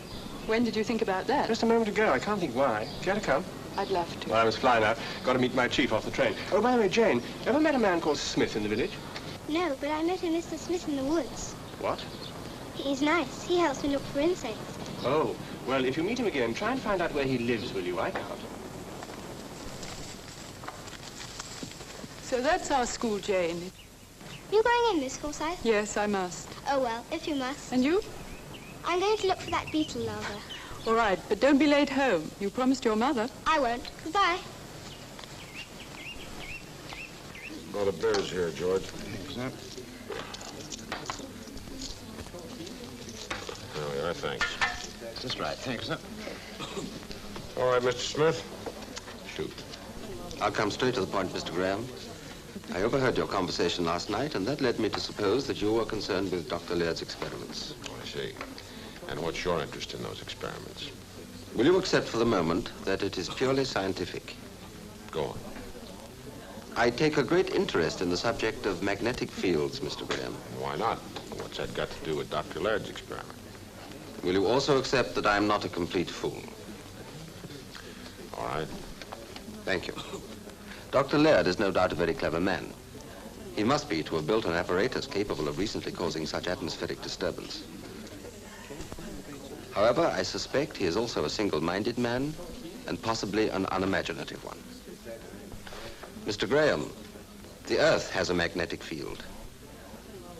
When did you think about that? Just a moment ago. I can't think why. Care to come? I'd love to. Well, I must fly now. Got to meet my chief off the train. Oh, by the way, Jane, ever met a man called Smith in the village? No, but I met a Mr. Smith in the woods. What? He's nice. He helps me look for insects. Oh, well, if you meet him again, try and find out where he lives, will you? I can't. So that's our school, Jane. You going in, Miss Forsyth? Yes, I must. Oh, well, if you must. And you? I'm going to look for that beetle larva. All right, but don't be late home. You promised your mother. I won't. Goodbye. All the beers here, George. Thanks, sir. There we are, thanks. Just right. Thanks, sir. All right, Mr. Smith. Shoot. I'll come straight to the point, Mr. Graham. I overheard your conversation last night, and that led me to suppose that you were concerned with Dr. Laird's experiments. Oh, I see. And what's your interest in those experiments? Will you accept for the moment that it is purely scientific? Go on. I take a great interest in the subject of magnetic fields, Mr. Graham. Why not? What's that got to do with Dr. Laird's experiment? Will you also accept that I am not a complete fool? All right. Thank you. Dr. Laird is no doubt a very clever man. He must be to have built an apparatus capable of recently causing such atmospheric disturbance. However, I suspect he is also a single-minded man and possibly an unimaginative one. Mr. Graham, the Earth has a magnetic field.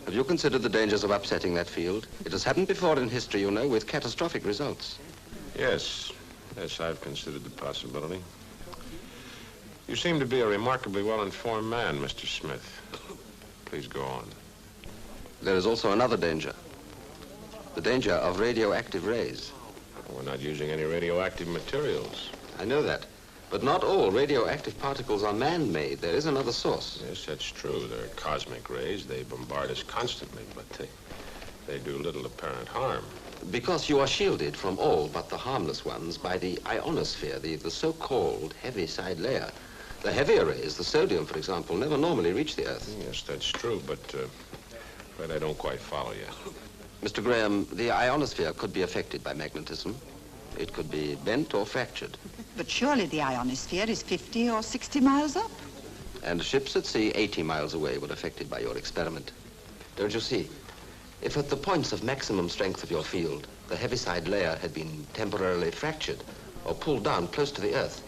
Have you considered the dangers of upsetting that field? It has happened before in history, you know, with catastrophic results. Yes. Yes, I've considered the possibility. You seem to be a remarkably well-informed man, Mr. Smith. Please go on. There is also another danger. The danger of radioactive rays. We're not using any radioactive materials. I know that. But not all radioactive particles are man-made. There is another source. Yes, that's true. They're cosmic rays. They bombard us constantly, but they do little apparent harm. Because you are shielded from all but the harmless ones by the ionosphere, the so-called heavy side layer. The heavier rays, the sodium, for example, never normally reach the Earth. Yes, that's true, but I don't quite follow you. Mr. Graham, the ionosphere could be affected by magnetism. It could be bent or fractured. But surely the ionosphere is 50 or 60 miles up. And ships at sea 80 miles away were affected by your experiment. Don't you see? If at the points of maximum strength of your field, the heaviside layer had been temporarily fractured or pulled down close to the Earth,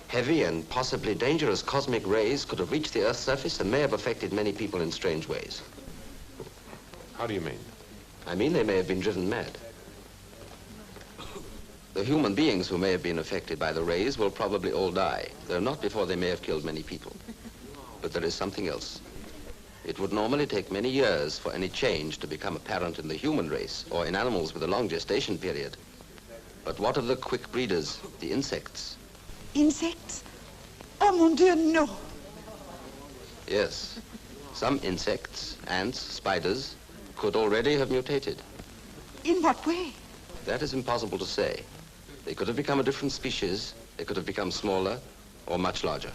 heavy and possibly dangerous cosmic rays could have reached the Earth's surface and may have affected many people in strange ways. How do you mean? I mean they may have been driven mad. The human beings who may have been affected by the rays will probably all die, though not before they may have killed many people. But there is something else. It would normally take many years for any change to become apparent in the human race or in animals with a long gestation period. But what of the quick breeders, the insects? Insects? Oh, mon Dieu, no. Yes. Some insects, ants, spiders, could already have mutated. In what way? That is impossible to say. They could have become a different species, they could have become smaller or much larger.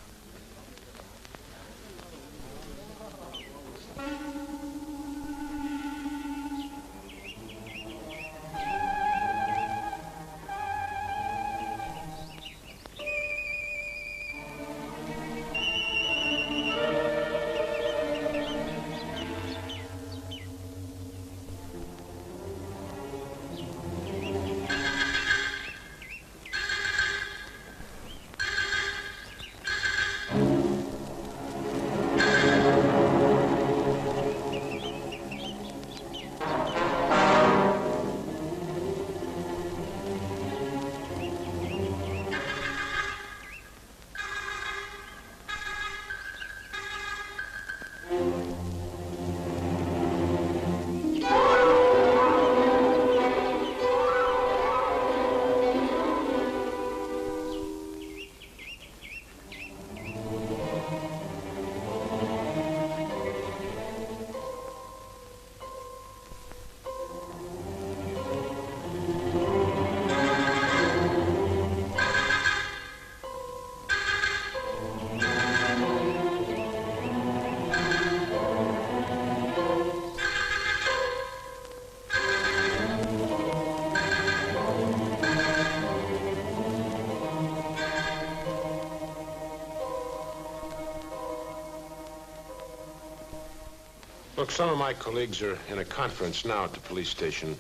Look, some of my colleagues are in a conference now at the police station.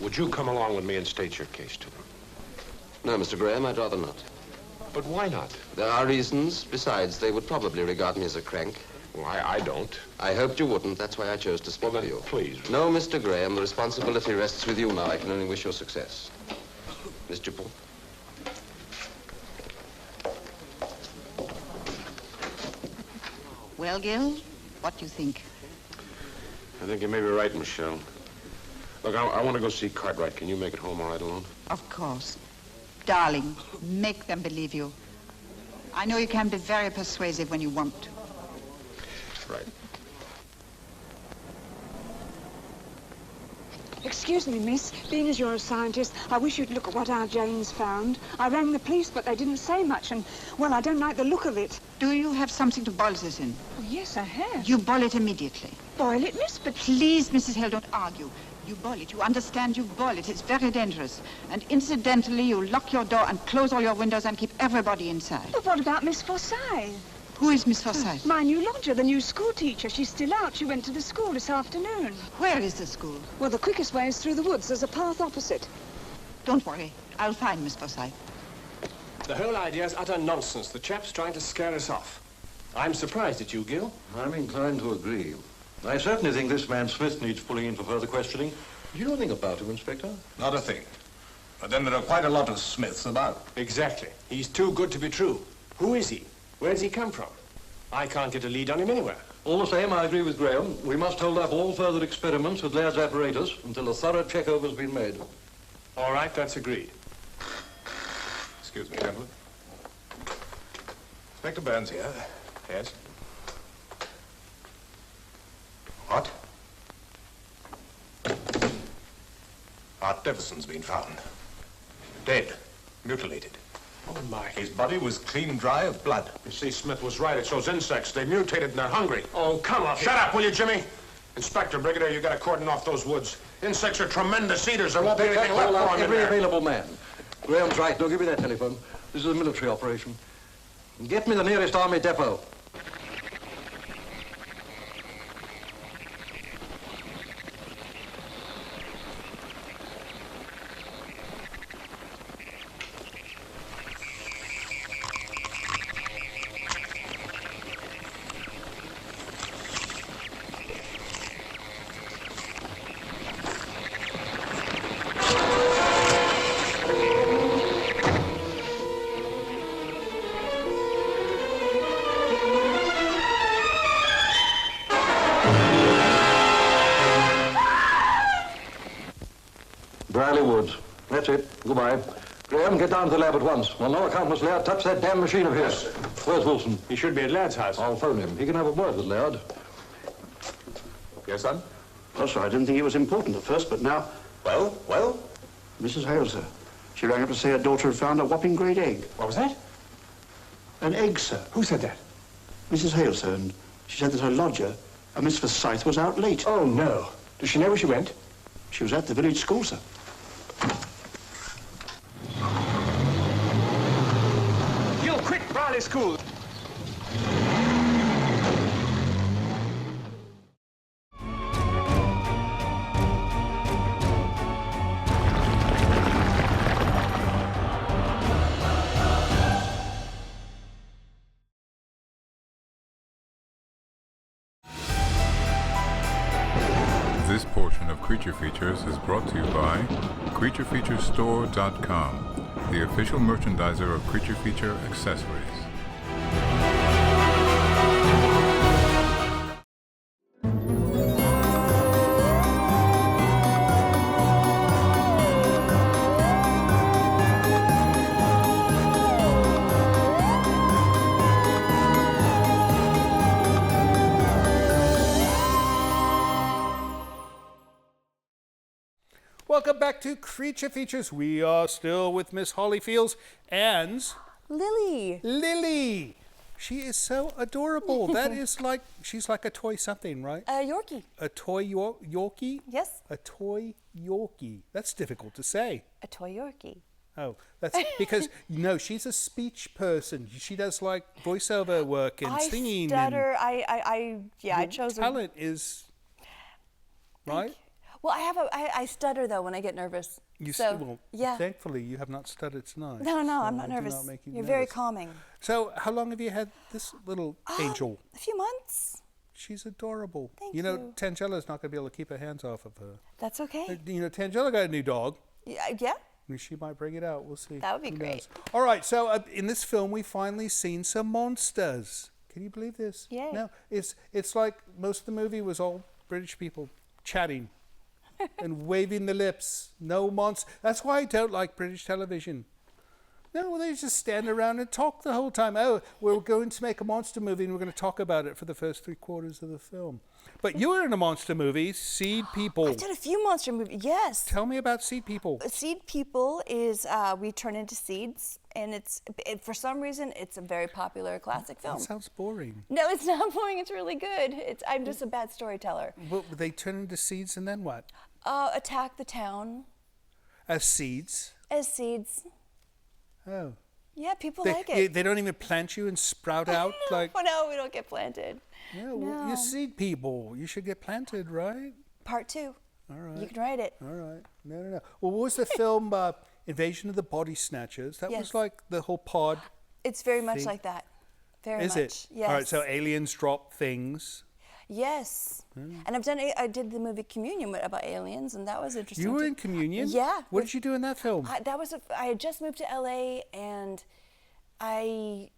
Would you come along with me and state your case to them? No, Mr. Graham, I'd rather not. But why not? There are reasons. Besides, they would probably regard me as a crank. Well, I don't. I hoped you wouldn't. That's why I chose to speak to you. Please. No, Mr. Graham, the responsibility rests with you now. I can only wish you success. Miss Dupont. Well, Gil, what do you think? I think you may be right, Michelle. Look, I want to go see Cartwright. Can you make it home all right alone? Of course. Darling, make them believe you. I know you can be very persuasive when you want to. Right. Excuse me, miss. Being as you're a scientist, I wish you'd look at what our Jane's found. I rang the police, but they didn't say much, and, well, I don't like the look of it. Do you have something to boil this in? Oh, yes, I have. You boil it immediately. Boil it, miss, but... Please, Mrs. Hill, don't argue. You boil it. You understand you boil it. It's very dangerous. And incidentally, you lock your door and close all your windows and keep everybody inside. But what about Miss Forsyth? Who is Miss Forsyth? My new lodger, the new school teacher. She's still out. She went to the school this afternoon. Where is the school? Well, the quickest way is through the woods. There's a path opposite. Don't worry. I'll find Miss Forsyth. The whole idea is utter nonsense. The chap's trying to scare us off. I'm surprised at you, Gil. I'm inclined to agree. I certainly think this man Smith needs pulling in for further questioning. Do you know anything about him, Inspector? Not a thing. But then there are quite a lot of Smiths about. Exactly. He's too good to be true. Who is he? Where does he come from? I can't get a lead on him anywhere. All the same, I agree with Graham. We must hold up all further experiments with Laird's apparatus until a thorough check-over has been made. All right, that's agreed. Excuse me, gentlemen. Inspector Burns here. Yes? What? Art Deverson's been found. Dead. Mutilated. Oh, my. His body was clean dry of blood. You see, Smith was right. It's those insects. They mutated and they're hungry. Oh, come off. Shut up, will you, Jimmy? Inspector, Brigadier, you got to cordon off those woods. Insects are tremendous eaters. There won't be anything left for them in every there. available man. Graham's right. Now give me that telephone. This is a military operation. Get me the nearest army depot. That's it. Goodbye. Graham, get down to the lab at once. On no account must Laird touch that damn machine of his. Where's Wilson? He should be at Laird's house. I'll phone him. He can have a word with Laird. Yes, son? Oh, sir, I didn't think it was important at first, but now... Well? Mrs. Hale, sir. She rang up to say her daughter had found a whopping great egg. What was that? An egg, sir. Who said that? Mrs. Hale, sir, and she said that her lodger, a Miss Forsyth, was out late. Oh, no. Does she know where she went? She was at the village school, sir. Gil, quick! Brierley School! This portion of Creature Features is brought to you by CreatureFeatureStore.com, the official merchandiser of Creature Feature accessories. Welcome back to Creature Features. We are still with Miss Holly Fields and Lily. Lily. She is so adorable. That is like, she's like a toy something, right? A Yorkie. A toy Yorkie? Yes. A toy Yorkie. That's difficult to say. A toy Yorkie. Oh, that's because, no, she's a speech person. She does like voiceover work and singing. I stutter. And I chose talent is right? Well, I stutter though when I get nervous. Yeah. Thankfully, you have not stuttered tonight. No, so I'm not nervous. Not make you You're nervous. very calming. So, how long have you had this little angel? A few months. She's adorable. Thank you know, you. Tangella's not going to be able to keep her hands off of her. That's okay. You know, Tangella got a new dog. Yeah. She might bring it out. We'll see. That would be Who great. knows? All right. So in this film, we finally seen some monsters. Can you believe this? Yay. No, it's like most of the movie was all British people chatting and waving the lips. No monster. That's why I don't like British television. No, they just stand around and talk the whole time. Oh, we're going to make a monster movie and we're going to talk about it for the first 3/4 of the film. But you were in a monster movie, Seed People. I did a few monster movies, yes. Tell me about Seed People. Seed People is, we turn into seeds, and for some reason, it's a very popular classic film. That sounds boring. No, it's not boring, it's really good. I'm just a bad storyteller. Well, they turn into seeds and then what? Attack the town. As seeds? As seeds. Oh. Yeah, people like it. They don't even plant you and sprout out? No, we don't get planted. Yeah, well, you Seed People. You should get planted, right? Part 2. All right. You can write it. All right. No. Well, what was the film Invasion of the Body Snatchers? That was like the whole pod. It's very much like that. Very much. Is it? Yes. All right, so aliens drop things. Yes. And I did the movie Communion about aliens, and that was interesting. You were in Communion? Yeah. What did you do in that film? I had just moved to LA, and I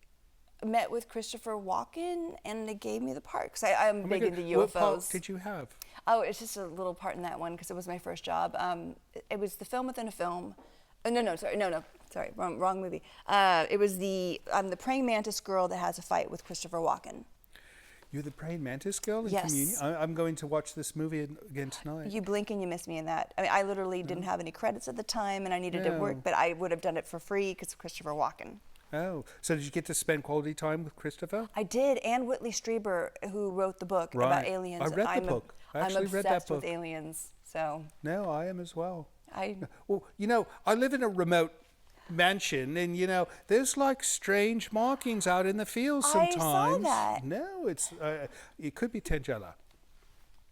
met with Christopher Walken, and they gave me the part because I'm big into UFOs. What part did you have? Oh, it's just a little part in that one because it was my first job. It was the film within a film. Sorry, wrong movie. It was I'm the praying mantis girl that has a fight with Christopher Walken. You're the praying mantis girl in Yes. Communion? I'm going to watch this movie again tonight. You blink and you miss me in that. I mean, I literally didn't have any credits at the time, and I needed to work, but I would have done it for free because of Christopher Walken. Oh, so did you get to spend quality time with Christopher? I did, and Whitley Strieber, who wrote the book about aliens. I read the book. I actually read that book. I'm obsessed with aliens, so. No, I am as well. Well, I live in a remote mansion, and there's like strange markings out in the fields sometimes. I saw that. No, it could be Tangella.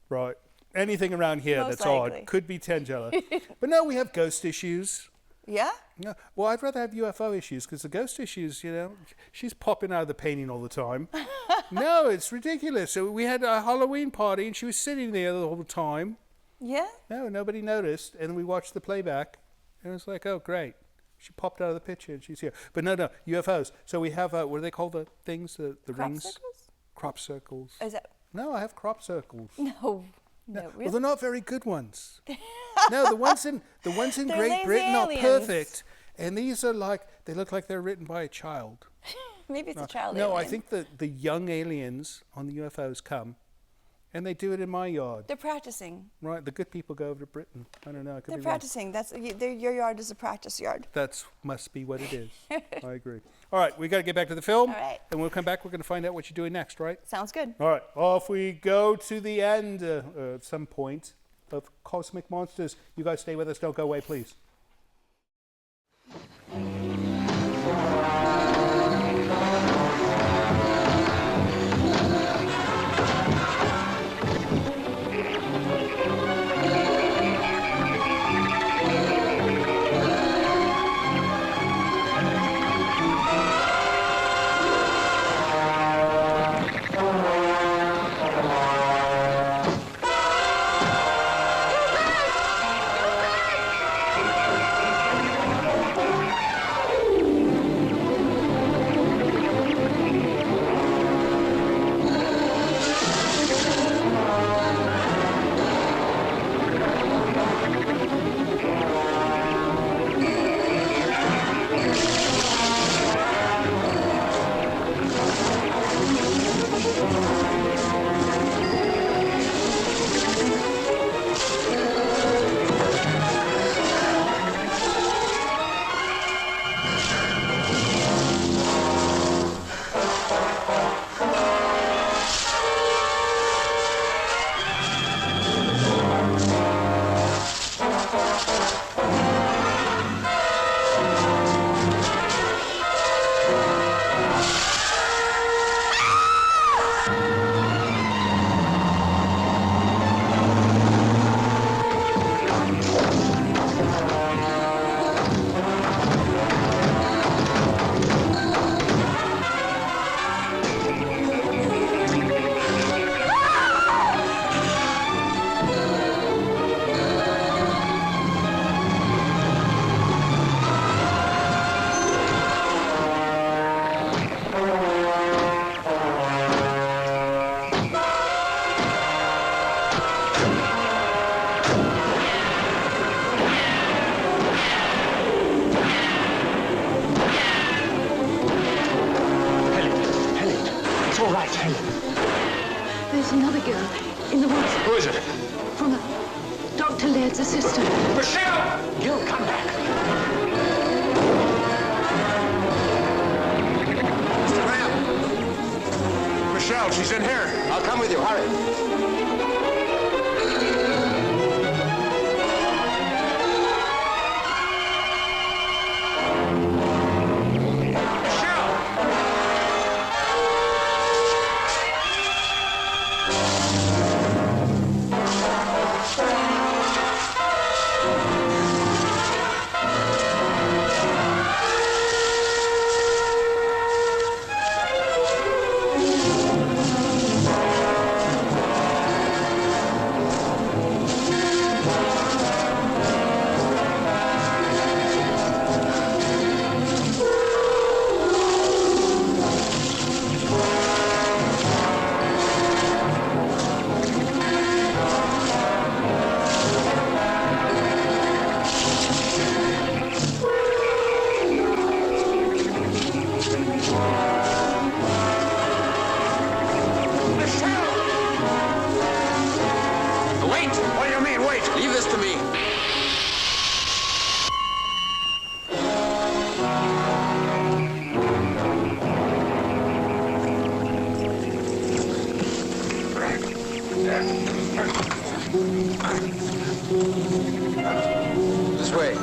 Right. Anything around here Most that's likely. odd could be Tangella. But no, we have ghost issues. Yeah? Yeah. Well, I'd rather have UFO issues because the ghost issues, she's popping out of the painting all the time. No, it's ridiculous. So we had a Halloween party and she was sitting there the whole time. Yeah? No, nobody noticed. And we watched the playback and it was like, oh, great. She popped out of the picture and she's here. But no, UFOs. So we have, what do they call the things, the rings? Circles? Crop circles. Is that? No, I have crop circles. No, really? Well, they're not very good ones. No, the ones in Great Britain aliens. are perfect, and these are they look like they're written by a child. Maybe it's a child No, alien. I think the young aliens on the UFOs come, and they do it in my yard. They're practicing. Right, the good people go over to Britain. I don't know. I could They're be wrong. practicing. Your yard is a practice yard. That must be what it is. I agree. All right, we got to get back to the film. All right. And when we come back, we're going to find out what you're doing next, right? Sounds good. All right, off we go to the end at some point of Cosmic Monsters. You guys stay with us. Don't go away, please. all right? There's another girl in the woods. Who is it? From Dr. Laird's assistant. Michelle! You'll come back. Mr. Graham! Michelle, she's in here. I'll come with you. Hurry. This way.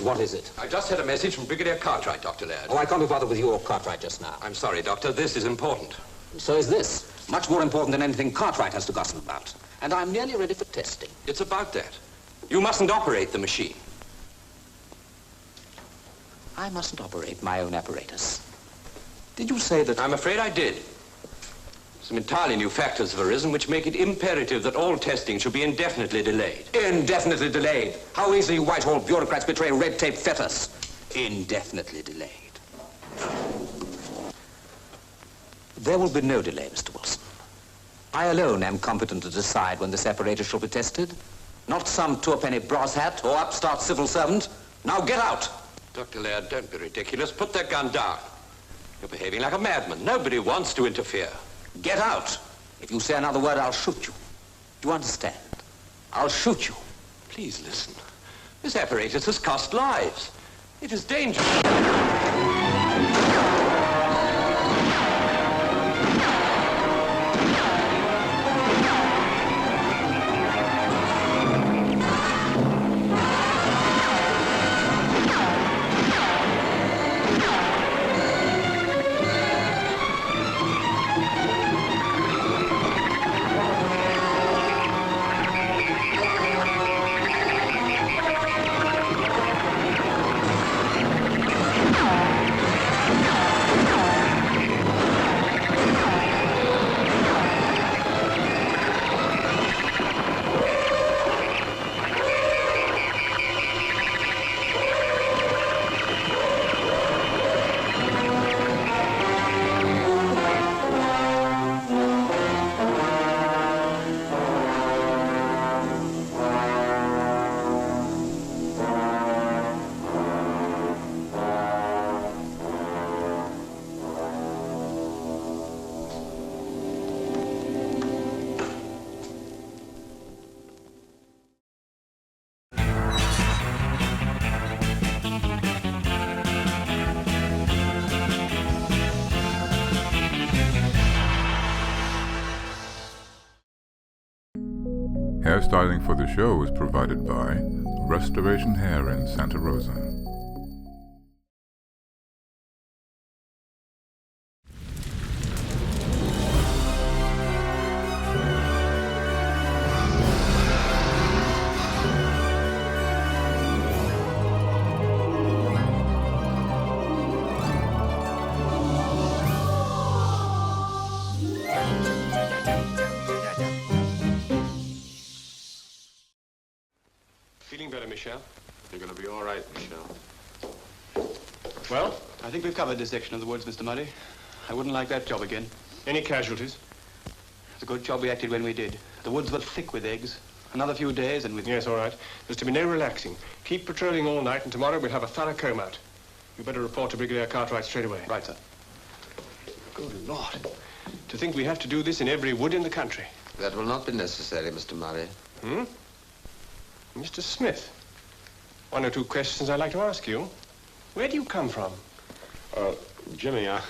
What is it? I just had a message from Brigadier Cartwright, Dr. Laird. Oh, I can't be bothered with you or Cartwright just now. I'm sorry, Doctor. This is important. So is this. Much more important than anything Cartwright has to gossip about. And I'm nearly ready for testing. It's about that. You mustn't operate the machine. I mustn't operate my own apparatus. Did you say that... I'm afraid I did. Some entirely new factors have arisen which make it imperative that all testing should be indefinitely delayed. Indefinitely delayed? How easily Whitehall bureaucrats betray red tape fetters. Indefinitely delayed. There will be no delay, Mr. Wilson. I alone am competent to decide when this apparatus shall be tested. Not some two-penny brass hat or upstart civil servant. Now get out! Dr. Laird, don't be ridiculous. Put that gun down. You're behaving like a madman. Nobody wants to interfere. Get out! If you say another word, I'll shoot you. Do you understand? I'll shoot you. Please listen. This apparatus has cost lives. It is dangerous. Hairstyling for the show was provided by Restoration Hair in Santa Rosa. Feeling better, Michelle? You're going to be all right, Michelle. Well, I think we've covered this section of the woods, Mr. Murray. I wouldn't like that job again. Any casualties? It's a good job we acted when we did. The woods were thick with eggs. Another few days and Yes, all right. There's to be no relaxing. Keep patrolling all night, and tomorrow we'll have a thorough comb out. You better report to Brigadier Cartwright straight away. Right, sir. Good Lord. To think we have to do this in every wood in the country. That will not be necessary, Mr. Murray. Hmm? Mr. Smith, one or two questions I'd like to ask you. Where do you come from? Jimmy, I'm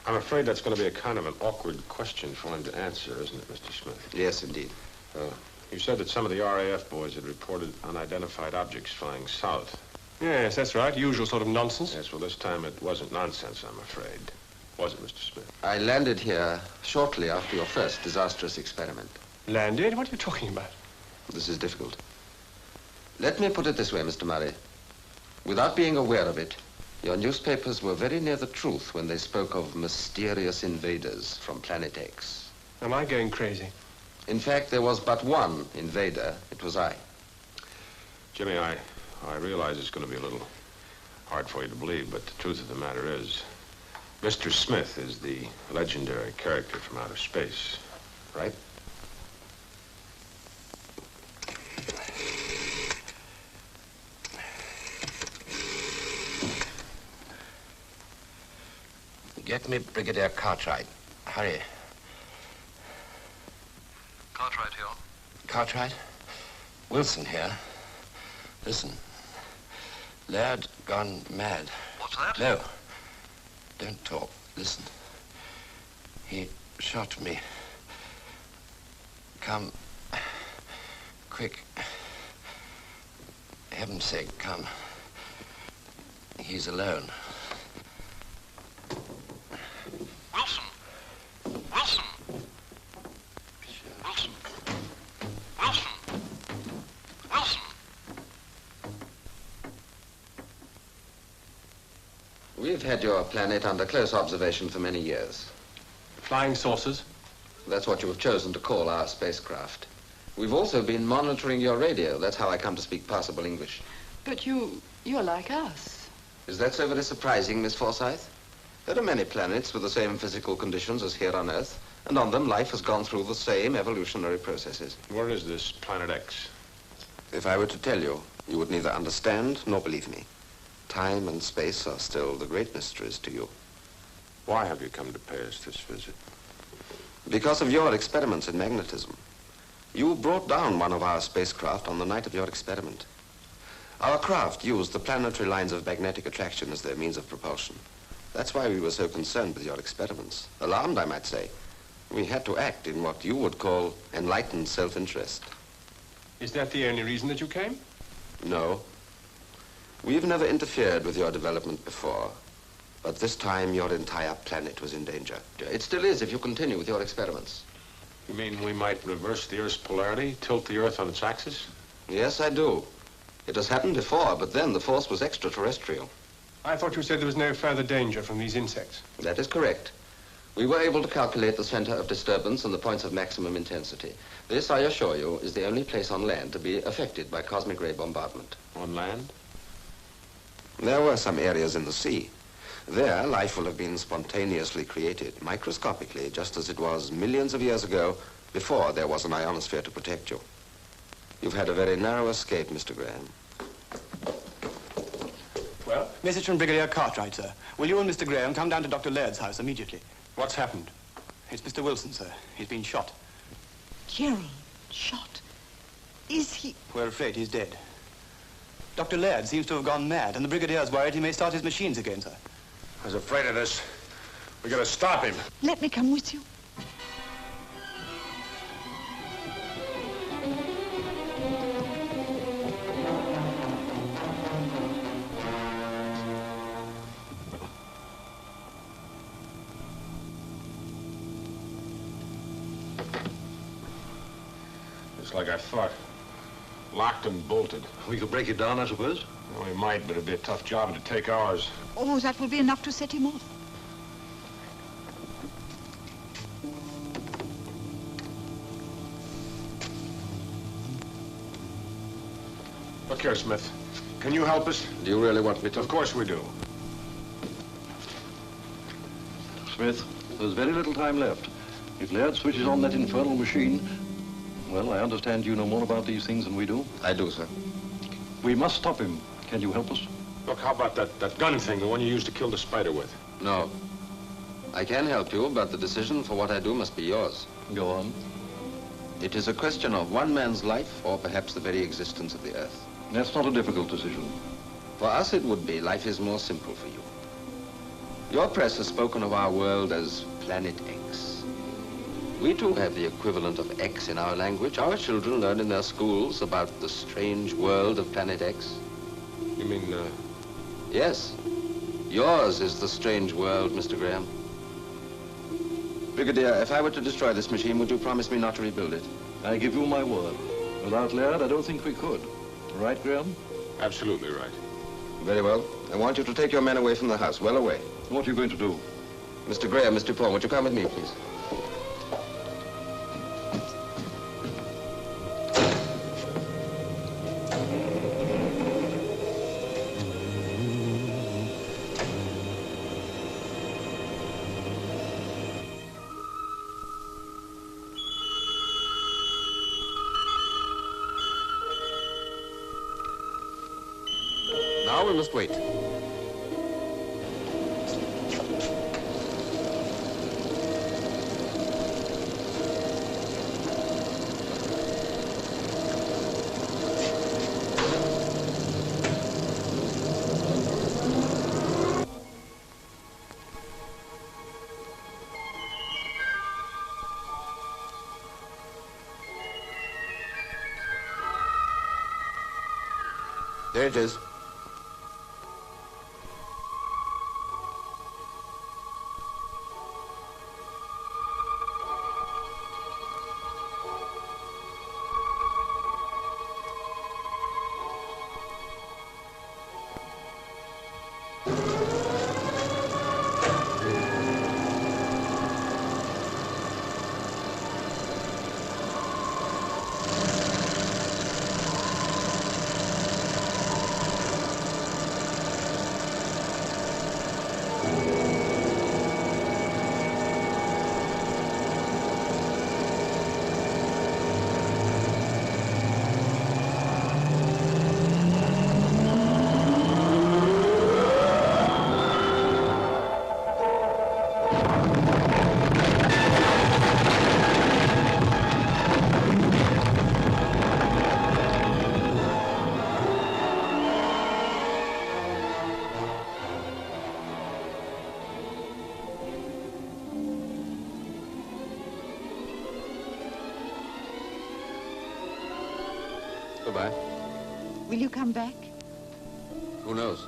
afraid that's going to be a kind of an awkward question for him to answer, isn't it, Mr. Smith? Yes, indeed. You said that some of the RAF boys had reported unidentified objects flying south. Yes, that's right. Usual sort of nonsense. Yes, well, this time it wasn't nonsense, I'm afraid. Was it, Mr. Smith? I landed here shortly after your first disastrous experiment. Landed? What are you talking about? This is difficult. Let me put it this way, Mr. Murray. Without being aware of it, your newspapers were very near the truth when they spoke of mysterious invaders from Planet X. Am I going crazy? In fact, there was but one invader. It was I. Jimmy, I realize it's going to be a little hard for you to believe, but the truth of the matter is, Mr. Smith is the legendary character from outer space, right? Get me Brigadier Cartwright. Hurry. Cartwright here. Cartwright? Wilson here. Listen. Laird gone mad. What's that? No. Don't talk. Listen. He shot me. Come. Quick. Heaven's sake, come. He's alone. Wilson! Wilson! Wilson! Wilson! Wilson! We've had your planet under close observation for many years. Flying saucers? That's what you have chosen to call our spacecraft. We've also been monitoring your radio. That's how I come to speak passable English. But you're like us. Is that so very surprising, Miss Forsyth? There are many planets with the same physical conditions as here on Earth, and on them life has gone through the same evolutionary processes. Where is this Planet X? If I were to tell you, you would neither understand nor believe me. Time and space are still the great mysteries to you. Why have you come to pay us this visit? Because of your experiments in magnetism. You brought down one of our spacecraft on the night of your experiment. Our craft used the planetary lines of magnetic attraction as their means of propulsion. That's why we were so concerned with your experiments. Alarmed, I might say. We had to act in what you would call enlightened self-interest. Is that the only reason that you came? No. We've never interfered with your development before. But this time, your entire planet was in danger. It still is if you continue with your experiments. You mean we might reverse the Earth's polarity, tilt the Earth on its axis? Yes, I do. It has happened before, but then the force was extraterrestrial. I thought you said there was no further danger from these insects. That is correct. We were able to calculate the center of disturbance and the points of maximum intensity. This, I assure you, is the only place on land to be affected by cosmic ray bombardment. On land? There were some areas in the sea. There, life will have been spontaneously created, microscopically, just as it was millions of years ago, before there was an ionosphere to protect you. You've had a very narrow escape, Mr. Graham. Well? Message from Brigadier Cartwright, sir. Will you and Mr. Graham come down to Dr. Laird's house immediately? What's happened? It's Mr. Wilson, sir. He's been shot. Gerald, shot? Is he? We're afraid he's dead. Dr. Laird seems to have gone mad, and the Brigadier's worried he may start his machines again, sir. I was afraid of this. We gotta stop him. Let me come with you. Just like I thought. Locked and bolted. We could break it down, I suppose. Well, we might, but it'd be a tough job. It'd take hours. Oh, that will be enough to set him off. Look here, Smith. Can you help us? Do you really want me to? Of course we do. Smith, there's very little time left. If Laird switches on that infernal machine, well, I understand you know more about these things than we do. I do, sir. We must stop him. Can you help us? Look, how about that gun thing, the one you used to kill the spider with? No. I can help you, but the decision for what I do must be yours. Go on. It is a question of one man's life, or perhaps the very existence of the Earth. That's not a difficult decision. For us it would be. Life is more simple for you. Your press has spoken of our world as Planet X. We too have the equivalent of X in our language. Our children learn in their schools about the strange world of Planet X. You mean, Yes. Yours is the strange world, Mr. Graham. Brigadier, if I were to destroy this machine, would you promise me not to rebuild it? I give you my word. Without Laird, I don't think we could. Right, Graham? Absolutely right. Very well. I want you to take your men away from the house, well away. What are you going to do? Mr. Graham, Mr. Paul, would you come with me, please? Now we must wait. There it is. Goodbye. Will you come back? Who knows?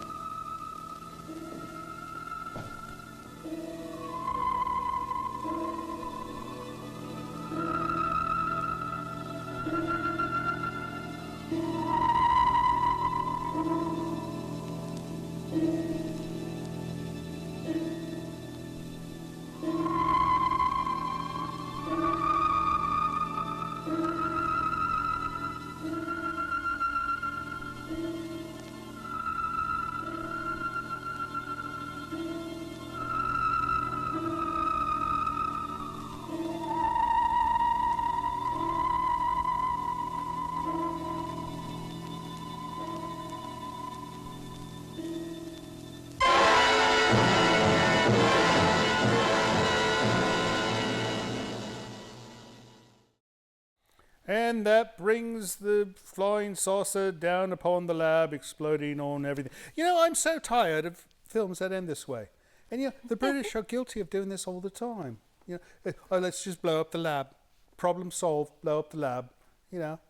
And that brings the flying saucer down upon the lab, exploding on everything. You know, I'm so tired of films that end this way. And, you know, the British are guilty of doing this all the time. You know, oh, let's just blow up the lab. Problem solved, blow up the lab. You know,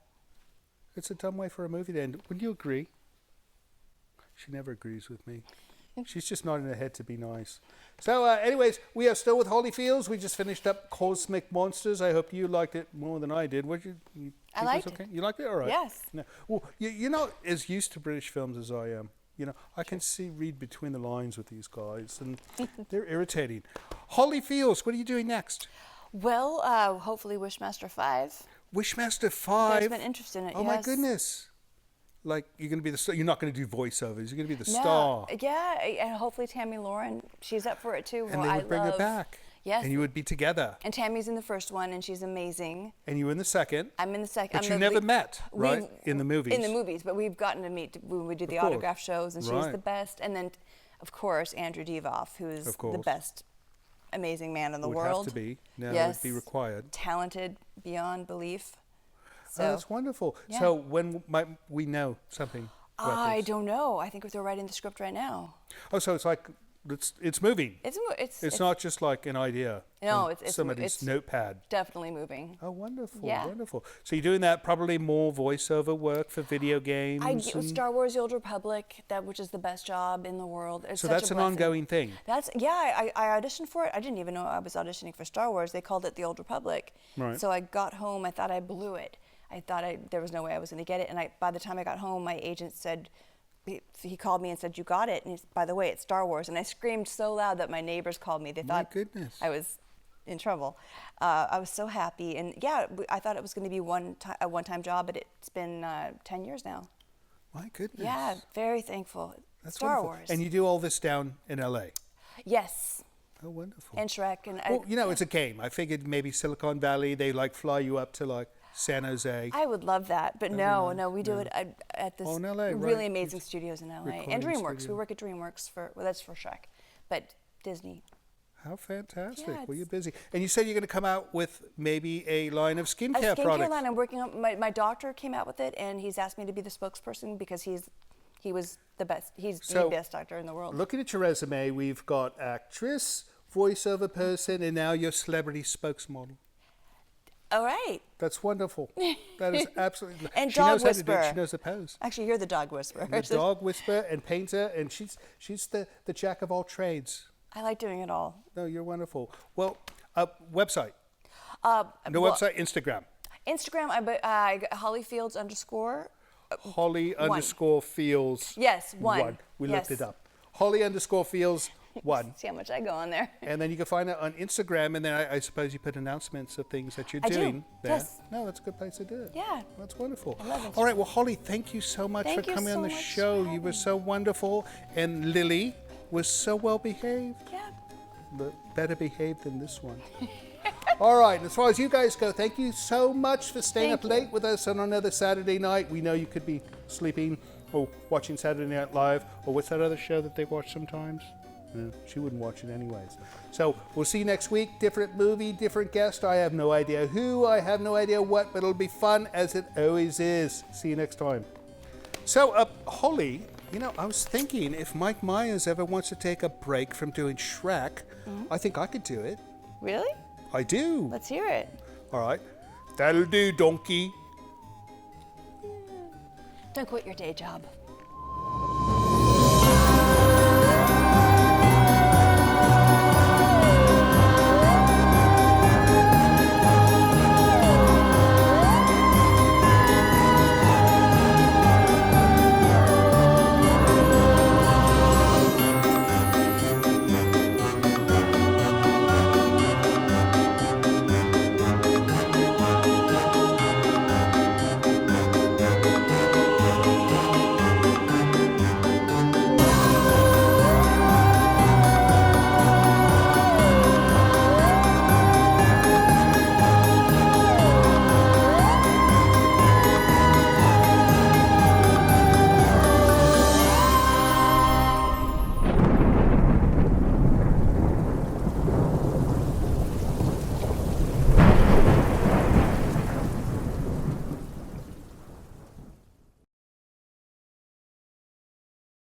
it's a dumb way for a movie to end. Wouldn't you agree? She never agrees with me. She's just nodding her head to be nice. So, anyways, we are still with Holly Fields. We just finished up Cosmic Monsters. I hope you liked it more than I did. What you I liked it. You liked it? All right. Yes. No. Well, you're not as used to British films as I am. You know, I can read between the lines with these guys, and they're irritating. Holly Fields, what are you doing next? Well, hopefully Wishmaster 5. Wishmaster 5? There's been interest in it, Oh, my goodness. Like, you're going to be the star. You're not going to do voiceovers. You're going to be the star. Yeah, and hopefully Tammy Lauren, she's up for it too. And they would bring her back. Yes. And you would be together. And Tammy's in the first one, and she's amazing. And you were in the second. I'm in the second. But you never met, right? In the movies. In the movies, but we've gotten to meet when we do the autograph shows, and she's the best. And then, of course, Andrew Divoff, who is the best, amazing man in the world. Would have to be. Now yes. Would be required. Talented beyond belief. So, that's wonderful. Yeah. So when might we know something? I don't know. I think they're writing the script right now. Oh, so it's like it's moving. It's not just like an idea. No, it's somebody's notepad. Definitely moving. Oh, wonderful! Yeah. Wonderful. So you're doing that probably more voiceover work for video games. Star Wars: The Old Republic, which is the best job in the world. It's so such that's a an blessing. ongoing thing. I auditioned for it. I didn't even know I was auditioning for Star Wars. They called it The Old Republic. Right. So I got home. I thought I blew it. I thought there was no way I was going to get it. And by the time I got home, my agent said. He called me and said, "You got it." And by the way, it's Star Wars. And I screamed so loud that my neighbors called me. They thought I was in trouble. I was so happy. And yeah, I thought it was going to be a one-time job, but it's been 10 years now. My goodness. Yeah, very thankful. That's Star wonderful. Wars. And you do all this down in LA? Yes. Oh, wonderful. And Shrek. And well, it's a game. I figured maybe Silicon Valley, they fly you up to San Jose. I would love that, but no, we do it at this really amazing studios in LA. And DreamWorks. Studio. We work at DreamWorks that's for Shrek, but Disney. How fantastic. Yeah, well, you're busy. And you said you're going to come out with maybe a line of skincare products. A skincare line. I'm working on, my doctor came out with it, and he's asked me to be the spokesperson because he was the best. He's the best doctor in the world. Looking at your resume, we've got actress, voiceover person, and now you're celebrity spokesmodel. All right. That's wonderful. That is absolutely. And she dog knows whisperer. How to do it. She knows the pose. Actually, you're the dog whisperer. The dog whisperer and painter, and she's the jack of all trades. I like doing it all. No, you're wonderful. Well, website. Website. Instagram. Instagram. I Holly Fields _ Holly _ Fields. Yes, one. We looked it up. Holly _ Fields 1. See how much I go on there. And then you can find it on Instagram, and then I suppose you put announcements of things that you're doing there. Yes. No, that's a good place to do it. Yeah. That's wonderful. I love it. All right, well, Holly, thank you so much for coming on the show. You were so wonderful. And Lily was so well behaved. Yeah. Better behaved than this one. All right, and as far as you guys go, thank you so much for staying up late with us on another Saturday night. We know you could be sleeping or watching Saturday Night Live, or what's that other show that they watch sometimes? She wouldn't watch it anyways. So we'll see you next week. Different movie, different guest. I have no idea who, I have no idea what, but it'll be fun as it always is. See you next time. So, Holly, I was thinking if Mike Myers ever wants to take a break from doing Shrek, I think I could do it. Really? I do. Let's hear it. All right. That'll do, donkey. Don't quit your day job.